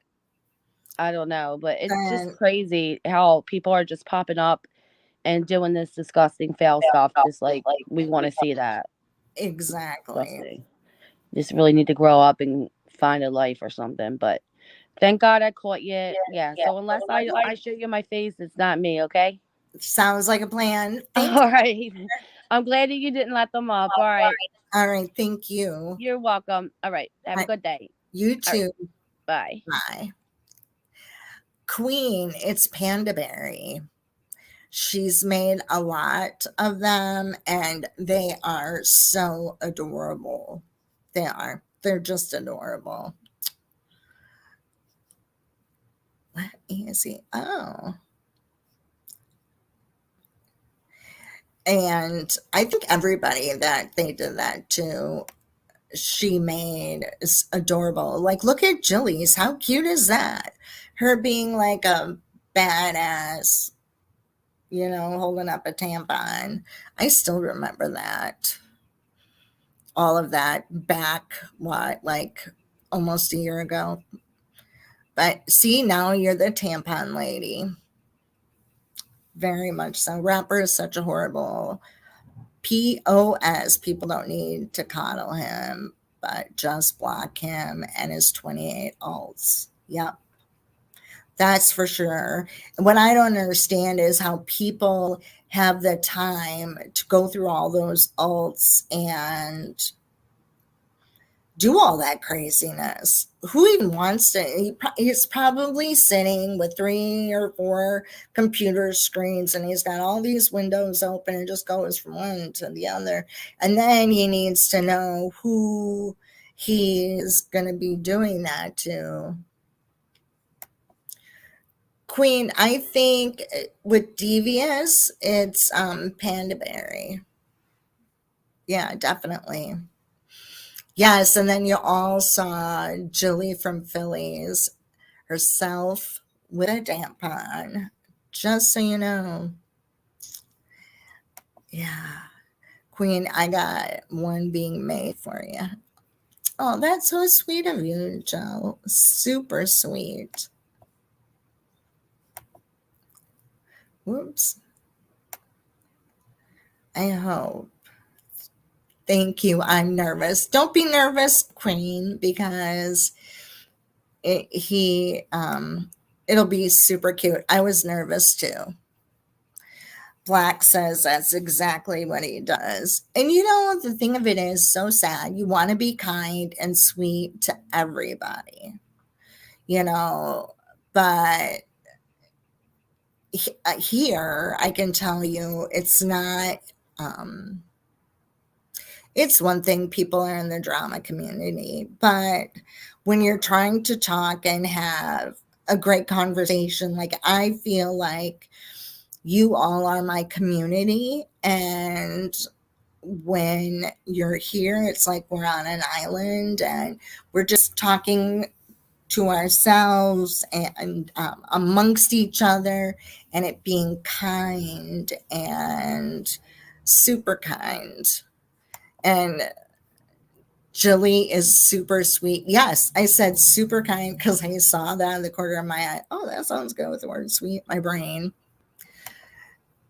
I don't know, but it's And just crazy how people are just popping up and doing this disgusting fail stuff. Just like we want to see that. exactly. Disgusting. Just really need to grow up and find a life or something. But thank God I caught you. Yeah. So unless I show you my face, it's not me. Okay. Sounds like a plan. Thank All right. I'm glad that you didn't let them up. All right. All right. Thank you. You're welcome. All right. Have a good day. You All right. too. Bye. Bye. Queen, it's Panda Berry. She's made a lot of them and they are so adorable. They are. They're just adorable. What is he? Oh. And I think everybody that they did that to, she made is adorable. Like, look at Jilly's. How cute is that? Her being like a badass, holding up a tampon. I still remember that. All of that back, like almost a year ago. But see, now you're the tampon lady. Very much so. Rapper is such a horrible POS. People don't need to coddle him, but just block him and his 28 alts. Yep. That's for sure. What I don't understand is how people have the time to go through all those alts and do all that craziness. Who even wants to? He's probably sitting with 3 or 4 computer screens and he's got all these windows open and just goes from one to the other. And then he needs to know who he's going to be doing that to. Queen, I think with Devious, it's Panda Berry. Yeah, definitely. Yes, and then you all saw Jilly from Phillies herself with a tampon, just so you know. Yeah. Queen, I got one being made for you. Oh, that's so sweet of you, Joe. Super sweet. Whoops. I hope. Thank you. I'm nervous. Don't be nervous, Queen, because it'll be super cute. I was nervous too. Black says that's exactly what he does. And the thing of it is so sad. You want to be kind and sweet to everybody, but here I can tell you it's not, it's one thing people are in the drama community, but when you're trying to talk and have a great conversation, like I feel like you all are my community. And when you're here, it's like we're on an island and we're just talking to ourselves and amongst each other, and it being kind and super kind. And Jilly is super sweet. Yes, I said super kind because I saw that in the corner of my eye. Oh, that sounds good with the word sweet, my brain.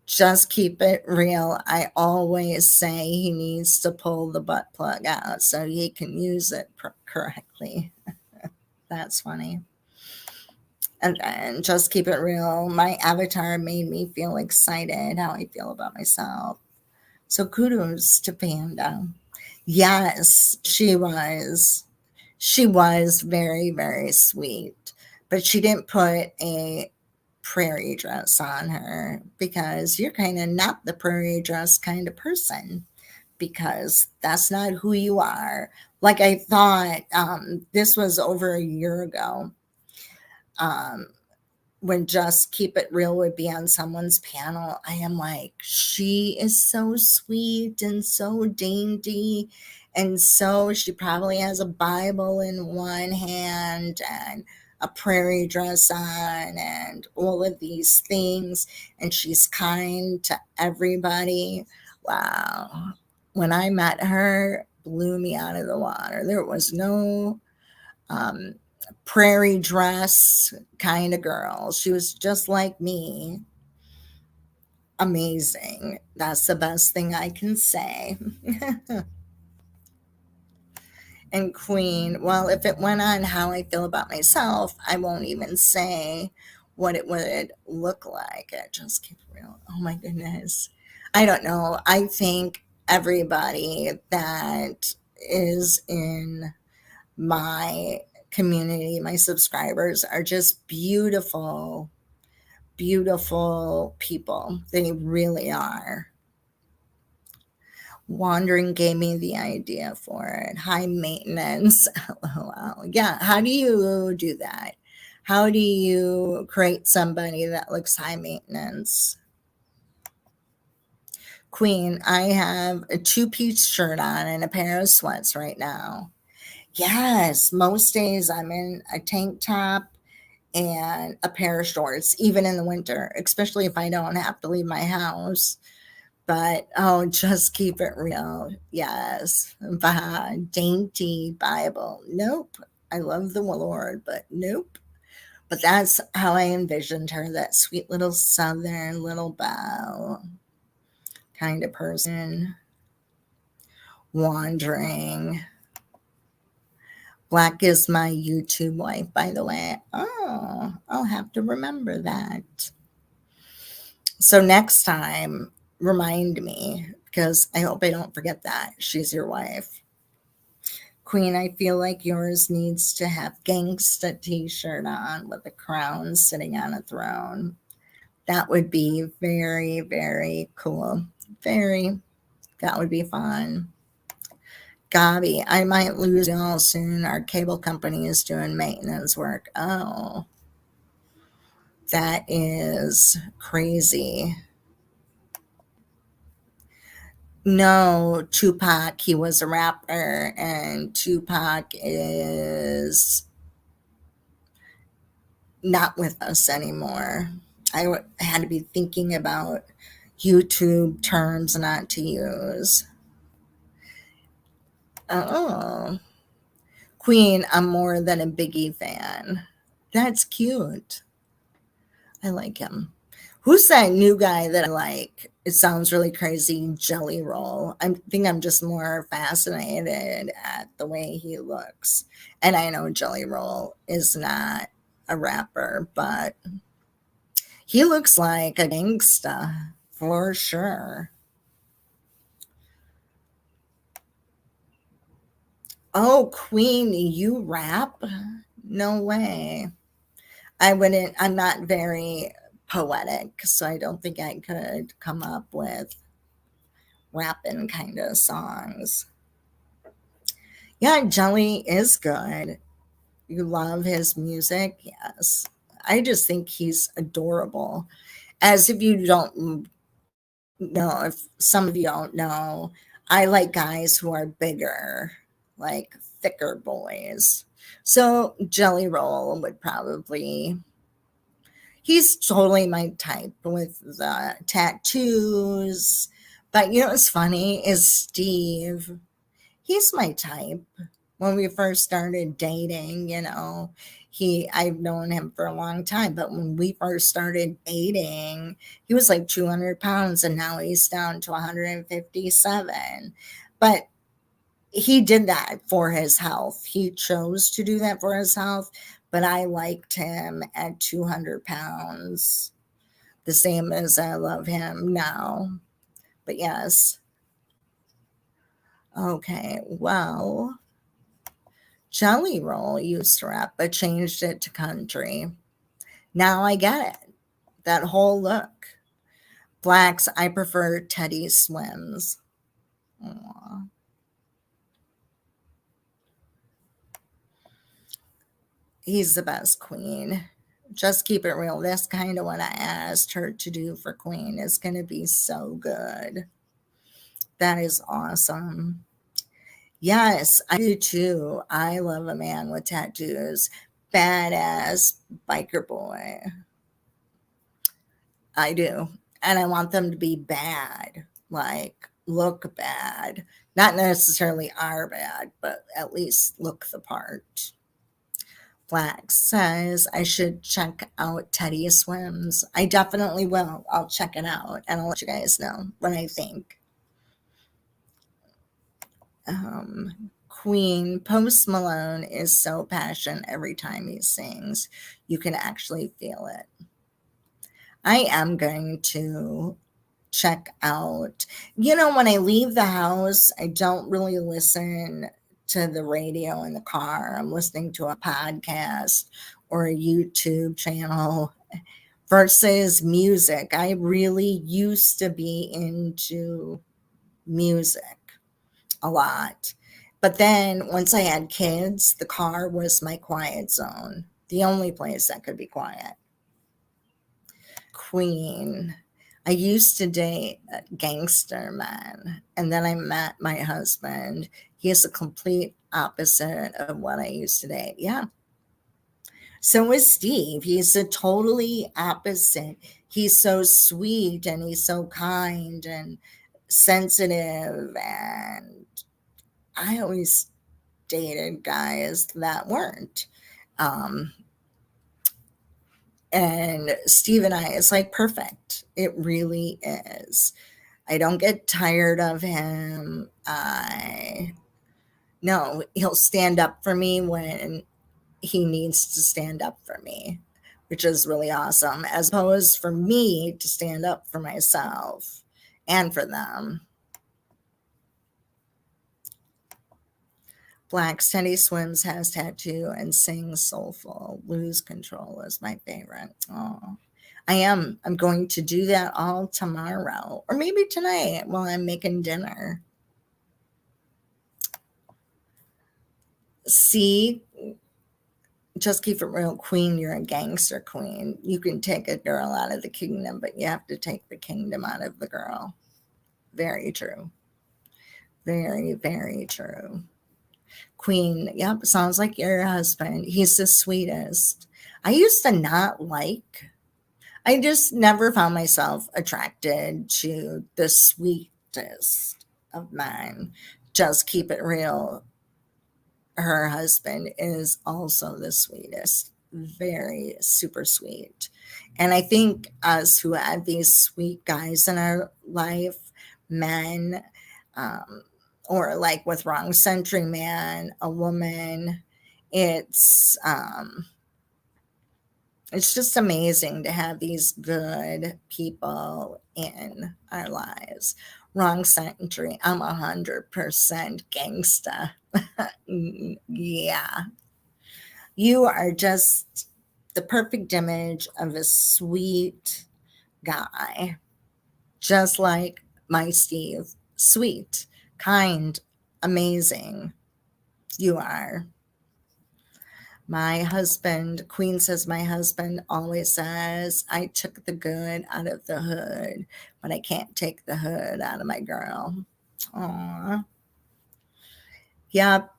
Just keep it real. I always say he needs to pull the butt plug out so he can use it correctly. That's funny. And just keep it real. My avatar made me feel excited how I feel about myself. So kudos to Panda. Yes, she was. She was very, very sweet, but she didn't put a prairie dress on her because you're kind of not the prairie dress kind of person, because that's not who you are. Like I thought, this was over a year ago, when Just Keep It Real would be on someone's panel. I am like, she is so sweet and so dainty. And so she probably has a Bible in one hand and a prairie dress on and all of these things. And she's kind to everybody. Wow. When I met her, blew me out of the water. There was no prairie dress kind of girl. She was just like me. Amazing. That's the best thing I can say. And Queen, well, if it went on how I feel about myself, I won't even say what it would look like. I just keep it real. Oh my goodness. I don't know. I think everybody that is in my community, my subscribers, are just beautiful, beautiful people. They really are. Wandering gave me the idea for it. High maintenance. LOL. Yeah. How do you do that? How do you create somebody that looks high maintenance? Queen, I have a two-piece shirt on and a pair of sweats right now. Yes, most days I'm in a tank top and a pair of shorts, even in the winter, especially if I don't have to leave my house. But oh, just keep it real. Yes. Dainty Bible. Nope. I love the Lord, but nope. But that's how I envisioned her, that sweet little Southern little belle kind of person. Wandering. Black is my YouTube wife, by the way. Oh, I'll have to remember that. So next time, remind me, because I hope I don't forget that. She's your wife. Queen, I feel like yours needs to have gangsta t-shirt on with a crown sitting on a throne. That would be very, very cool. That would be fun. Gabi, I might lose y'all soon. Our cable company is doing maintenance work. Oh, that is crazy. No, Tupac, he was a rapper, and Tupac is not with us anymore. I had to be thinking about YouTube terms not to use. Oh, Queen, I'm more than a Biggie fan. That's cute. I like him. Who's that new guy that I like? It sounds really crazy. Jelly Roll. I think I'm just more fascinated at the way he looks. And I know Jelly Roll is not a rapper, but he looks like a gangsta for sure. Oh, Queen, you rap? No way. I'm not very poetic, so I don't think I could come up with rapping kind of songs. Yeah, Jelly is good. You love his music? Yes. I just think he's adorable. As if you don't know, if some of you don't know, I like guys who are bigger, like thicker boys. So Jelly Roll would probably, he's totally my type with the tattoos. But you know what's funny is Steve, he's my type. when we first started dating, you know, I've known him for a long time, but when we first started dating, he was like 200 pounds and now he's down to 157. But he did that for his health. He chose to do that for his health, but I liked him at 200 pounds, the same as I love him now. But yes. Okay, well, Jelly Roll used to rap, but changed it to country. Now I get it. That whole look. Blacks, I prefer Teddy Swims. Aw. He's the best Queen. Just keep it real. That's kind of what I asked her to do for Queen. It's going to be so good. That is awesome. Yes, I do too. I love a man with tattoos. Badass biker boy. I do. And I want them to be bad, like look bad. Not necessarily are bad, but at least look the part. Black says I should check out Teddy Swims. I definitely will. I'll check it out and I'll let you guys know what I think. Queen Post Malone is so passionate every time he sings. You can actually feel it. I am going to check out, you know, when I leave the house, I don't really listen to the radio in the car. I'm listening to a podcast or a YouTube channel versus music. I really used to be into music a lot. But then once I had kids, the car was my quiet zone, the only place that could be quiet. Queen. I used to date a gangster man, and then I met my husband. He is the complete opposite of what I used to date. Yeah. So is Steve. He's a totally opposite. He's so sweet and he's so kind and sensitive. And I always dated guys that weren't. And Steve and I, it's like perfect. It really is. I don't get tired of him. No, he'll stand up for me when he needs to stand up for me, which is really awesome, as opposed for me to stand up for myself and for them. Black Teddy Swims has tattoo and sings soulful. Lose Control is my favorite. Oh, I'm going to do that all tomorrow or maybe tonight while I'm making dinner. See, just keep it real, Queen. You're a gangster queen. You can take a girl out of the kingdom, but you have to take the kingdom out of the girl. Very true. Very, very true. Queen, yep, sounds like your husband. He's the sweetest. I used to not like, I just never found myself attracted to the sweetest of men. Just keep it real. Her husband is also the sweetest. Very super sweet. And I think us who have these sweet guys in our life, men, or like with Wrong Century Man, a woman, it's just amazing to have these good people in our lives. Wrong Century, I'm 100% gangsta. Yeah. You are just the perfect image of a sweet guy, just like my Steve. Sweet, kind, amazing. You are. My husband, Queen says, my husband always says, I took the good out of the hood, but I can't take the hood out of my girl. Aw. Yep.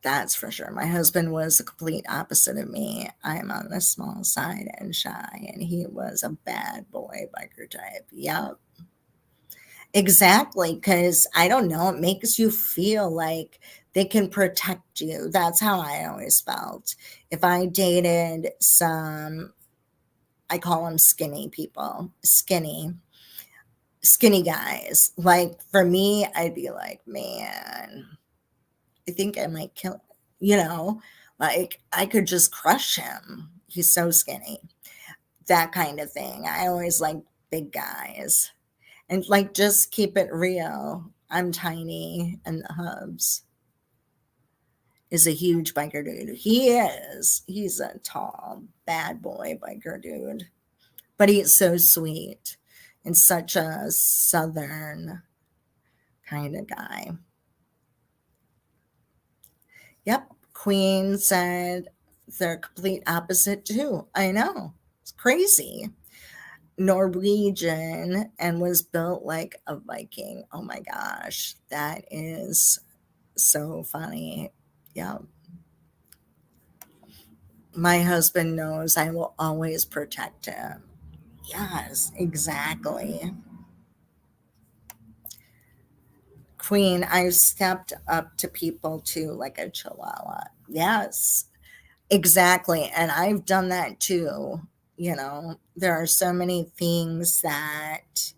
That's for sure. My husband was the complete opposite of me. I'm on the small side and shy, and he was a bad boy biker type. Yep. Exactly, because I don't know, it makes you feel like they can protect you. That's how I always felt. If I dated some, I call them skinny people, skinny guys. Like for me, I'd be like, man, I think I might kill, you know, like I could just crush him. He's so skinny. That kind of thing. I always like big guys. And like just keep it real. I'm tiny and the hubs is a huge biker dude. He is. He's a tall, bad boy biker dude. But he's so sweet and such a southern kind of guy. Yep. Queen said they're complete opposite too. I know. It's crazy. Norwegian and was built like a Viking. Oh my gosh. That is so funny. Yeah. My husband knows I will always protect him. Yes, exactly. Queen, I've stepped up to people too, like a chihuahua. Yes, exactly. And I've done that too. You know, there are so many things that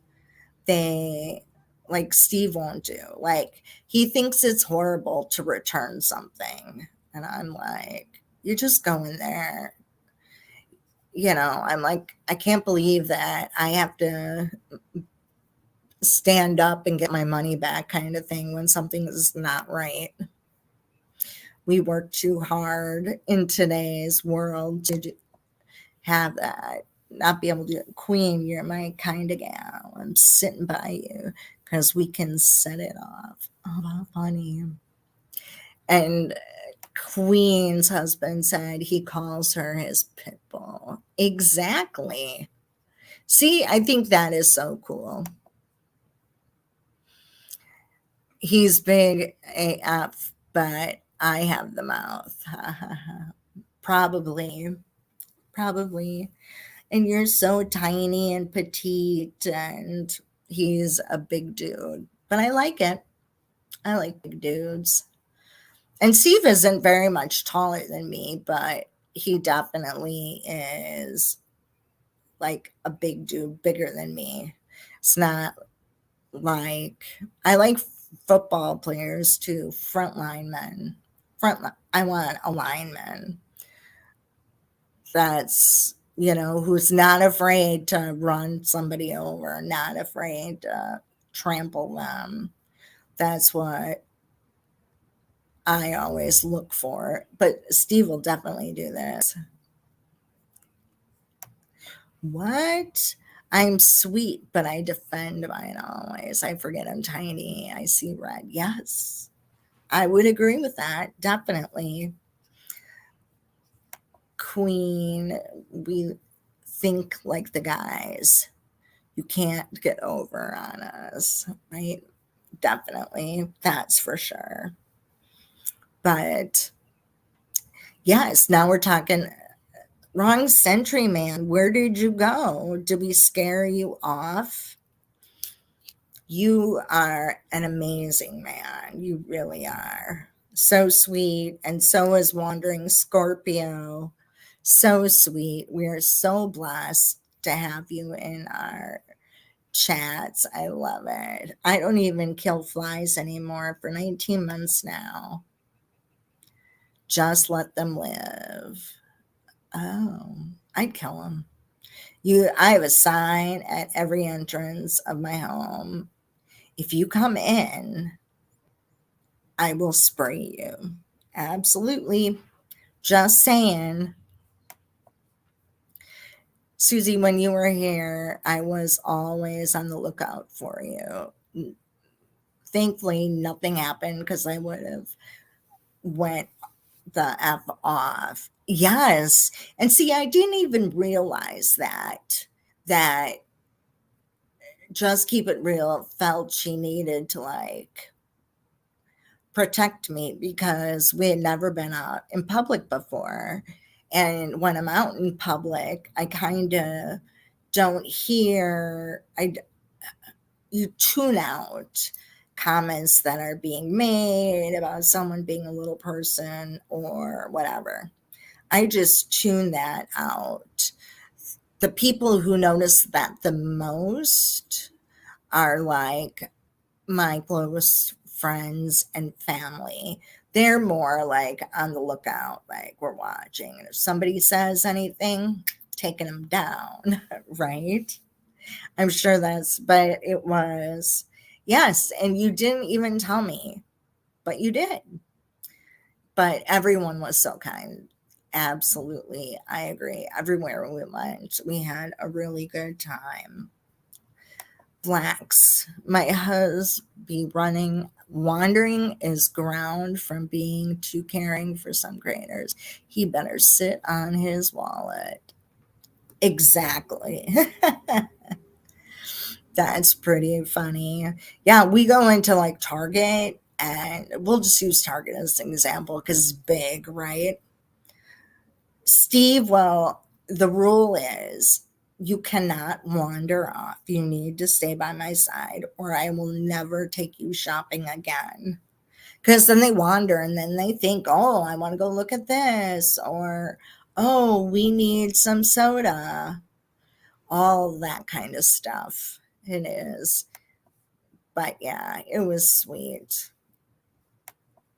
they, like Steve won't do. Like, he thinks it's horrible to return something. And I'm like, you're just going there. You know, I'm like, I can't believe that I have to stand up and get my money back kind of thing when something is not right. We work too hard in today's world to have that. Not be able to, Queen, you're my kind of gal. I'm sitting by you because we can set it off. Oh, how funny. And Queen's husband said he calls her his pit bull. Exactly. See, I think that is so cool. He's big AF, but I have the mouth. Probably. Probably. And you're so tiny and petite, and he's a big dude. But I like it. I like big dudes. And Steve isn't very much taller than me, but he definitely is like a big dude, bigger than me. It's not like I like football players too, frontline men. I want a lineman that's, you know, who's not afraid to run somebody over, not afraid to trample them. That's what I always look for. But Steve will definitely do this. What? I'm sweet, but I defend mine always. I forget I'm tiny. I see red. Yes, I would agree with that. Definitely. Queen, we think like the guys. You can't get over on us, right? Definitely. That's for sure. But yes, now we're talking wrong century, man. Where did you go? Did we scare you off? You are an amazing man. You really are. So sweet. And so is Wandering Scorpio. So sweet. We are so blessed to have you in our chats. I love it. I don't even kill flies anymore for 19 months now. Just let them live. Oh, I'd kill them. I have a sign at every entrance of my home. If you come in, I will spray you. Absolutely. Just saying. Susie, when you were here, I was always on the lookout for you. Thankfully, nothing happened because I would have went the F off. Yes. And see, I didn't even realize that Just Keep It Real felt she needed to like protect me because we had never been out in public before. And when I'm out in public, I kind of don't hear, you tune out comments that are being made about someone being a little person or whatever. I just tune that out. The people who notice that the most are like my close friends and family. They're more like on the lookout, like we're watching. And if somebody says anything, taking them down, right? I'm sure but it was, yes. And you didn't even tell me, but you did. But everyone was so kind. Absolutely. I agree. Everywhere we went, we had a really good time. Blacks, my husband be wandering is ground from being too caring for some creators. He better sit on his wallet. Exactly. That's pretty funny. Yeah, we go into like Target, and we'll just use Target as an example because it's big, right? Steve, well, the rule is you cannot wander off. You need to stay by my side, or I will never take you shopping again. Because then they wander and then they think, oh, I want to go look at this, or oh, we need some soda, all that kind of stuff. It is. But yeah, it was sweet.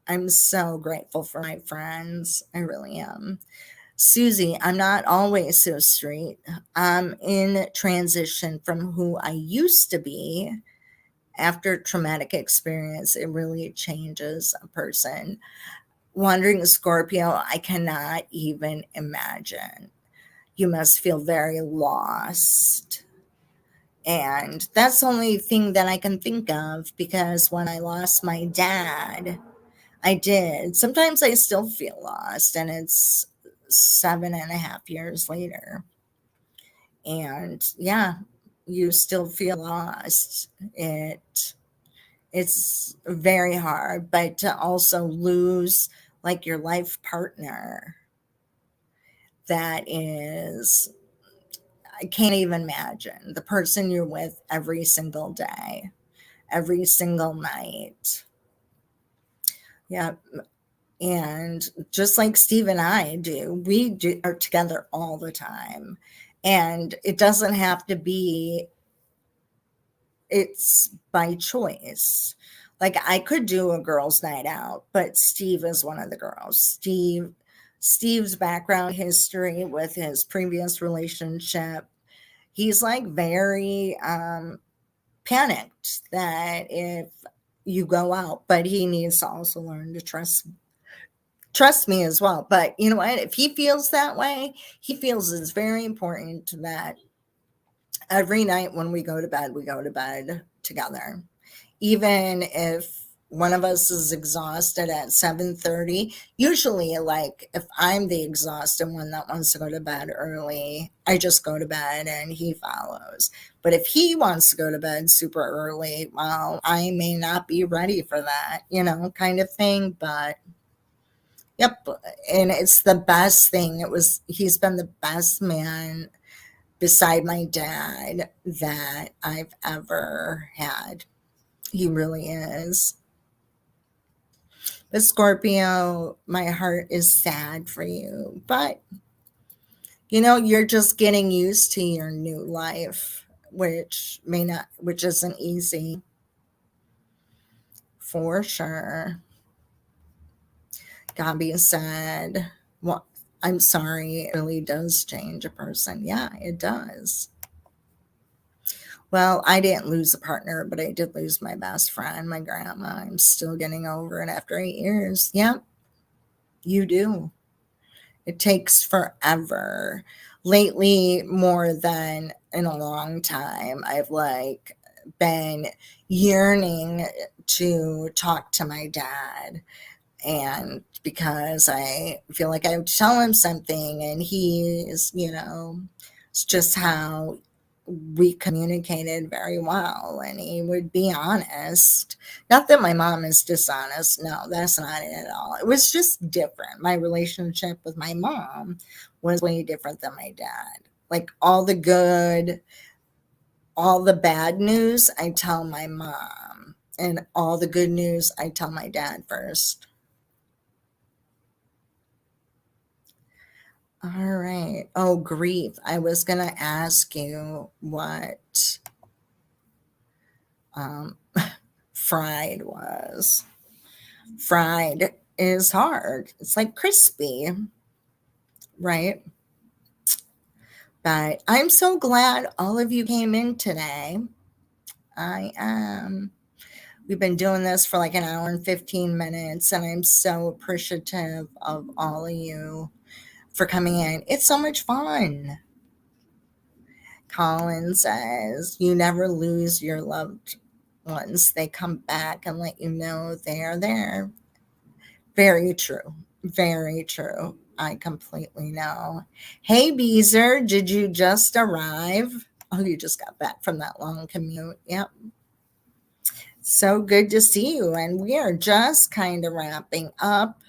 I'm so grateful for my friends. I really am. Susie, I'm not always so straight. I'm in transition from who I used to be. After traumatic experience, it really changes a person. Wandering Scorpio, I cannot even imagine. You must feel very lost. And that's the only thing that I can think of, because when I lost my dad, I did. Sometimes I still feel lost, and it's 7.5 years later. And yeah, you still feel lost. It's very hard, but to also lose like your life partner, that is, I can't even imagine the person you're with every single day, every single night. Yeah. And just like Steve and I do, are together all the time. And it doesn't have to be, it's by choice. Like I could do a girls' night out, but Steve is one of the girls. Steve's background history with his previous relationship, he's like very panicked that if you go out, but he needs to also learn to trust me as well. But you know what? If he feels that way, he feels it's very important that every night when we go to bed together. Even if one of us is exhausted at 7:30, usually like if I'm the exhausted one that wants to go to bed early, I just go to bed and he follows. But if he wants to go to bed super early, well, I may not be ready for that, kind of thing. But yep. And it's the best thing. He's been the best man beside my dad that I've ever had. He really is. But Scorpio, my heart is sad for you. But, you're just getting used to your new life, which isn't easy. For sure. God being said, well, I'm sorry, it really does change a person. Yeah, it does. Well, I didn't lose a partner, but I did lose my best friend, my grandma. I'm still getting over it after 8 years. Yep, you do. It takes forever. Lately, more than in a long time, I've like been yearning to talk to my dad. And because I feel like I would tell him something, and he's, it's just how we communicated very well, and he would be honest. Not that my mom is dishonest. No, that's not it at all. It was just different. My relationship with my mom was way different than my dad. Like all the good, all the bad news, I tell my mom. And all the good news, I tell my dad first. All right. Oh, grief. I was going to ask you what fried was. Fried is hard. It's like crispy, right? But I'm so glad all of you came in today. I am. We've been doing this for like an hour and 15 minutes, and I'm so appreciative of all of you for coming in. It's so much fun. Colin says, you never lose your loved ones. They come back and let you know they are there. Very true. Very true. I completely know. Hey, Beezer, did you just arrive? Oh, you just got back from that long commute. Yep. So good to see you. And we are just kind of wrapping up.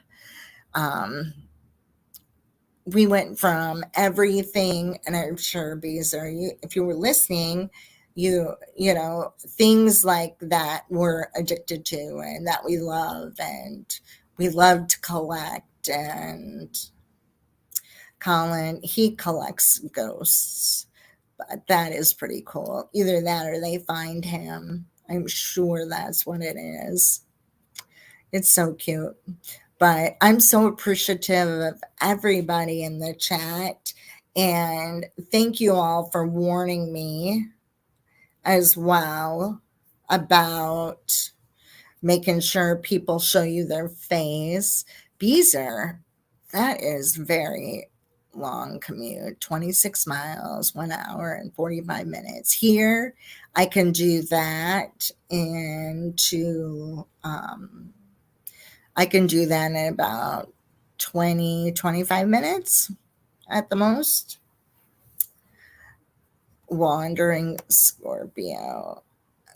We went from everything, and I'm sure, Beezer, if you were listening, you know, things like that we're addicted to and that we love, and we love to collect. And Colin, he collects ghosts, but that is pretty cool. Either that or they find him. I'm sure that's what it is. It's so cute. But I'm so appreciative of everybody in the chat. And thank you all for warning me as well about making sure people show you their face. Beezer, that is very long commute, 26 miles, 1 hour and 45 minutes. Here, I can do that into, I can do that in about 20, 25 minutes at the most. Wandering Scorpio.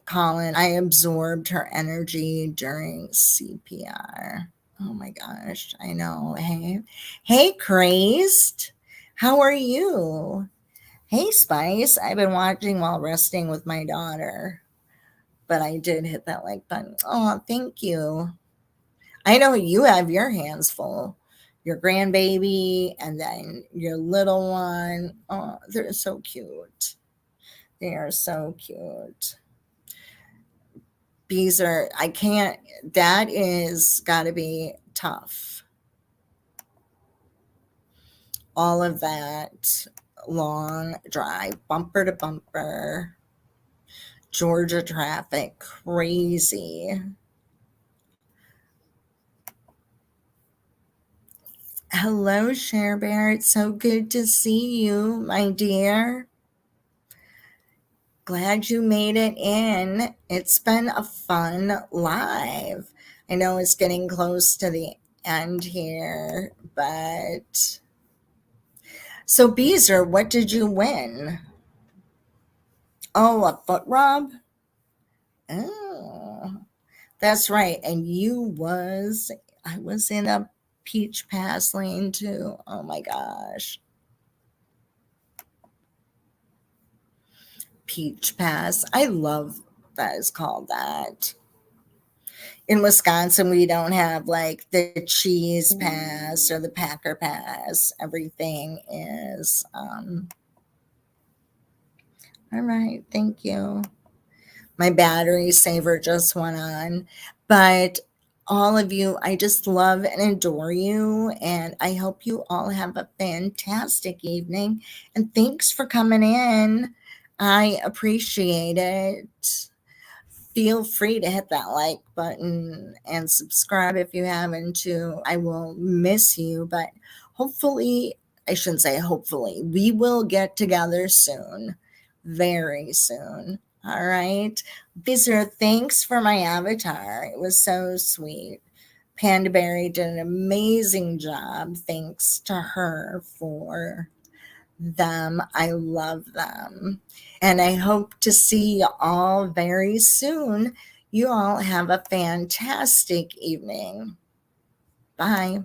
Colin, I absorbed her energy during CPR. Oh my gosh, I know. Hey, Crazed. How are you? Hey, Spice. I've been watching while resting with my daughter, but I did hit that like button. Oh, thank you. I know you have your hands full. Your grandbaby and then your little one. Oh, they're so cute. They are so cute. Beezer, I can't, that is got to be tough. All of that long drive, bumper to bumper, Georgia traffic, crazy. Hello, Cher Bear. It's so good to see you, my dear. Glad you made it in. It's been a fun live. I know it's getting close to the end here, but so Beezer, what did you win? Oh, a foot rub? Oh, that's right. And I was in a Peach Pass lane too. Oh my gosh. Peach Pass. I love that it's called that. In Wisconsin, we don't have like the cheese pass or the Packer pass. Everything is all right. Thank you. My battery saver just went on. But all of you, I just love and adore you. And I hope you all have a fantastic evening. And thanks for coming in. I appreciate it. Feel free to hit that like button and subscribe if you haven't too. I will miss you, but hopefully, I shouldn't say hopefully, we will get together soon, very soon. All right. Beezer, thanks for my avatar. It was so sweet. Panda Berry did an amazing job. Thanks to her for them. I love them. And I hope to see you all very soon. You all have a fantastic evening. Bye.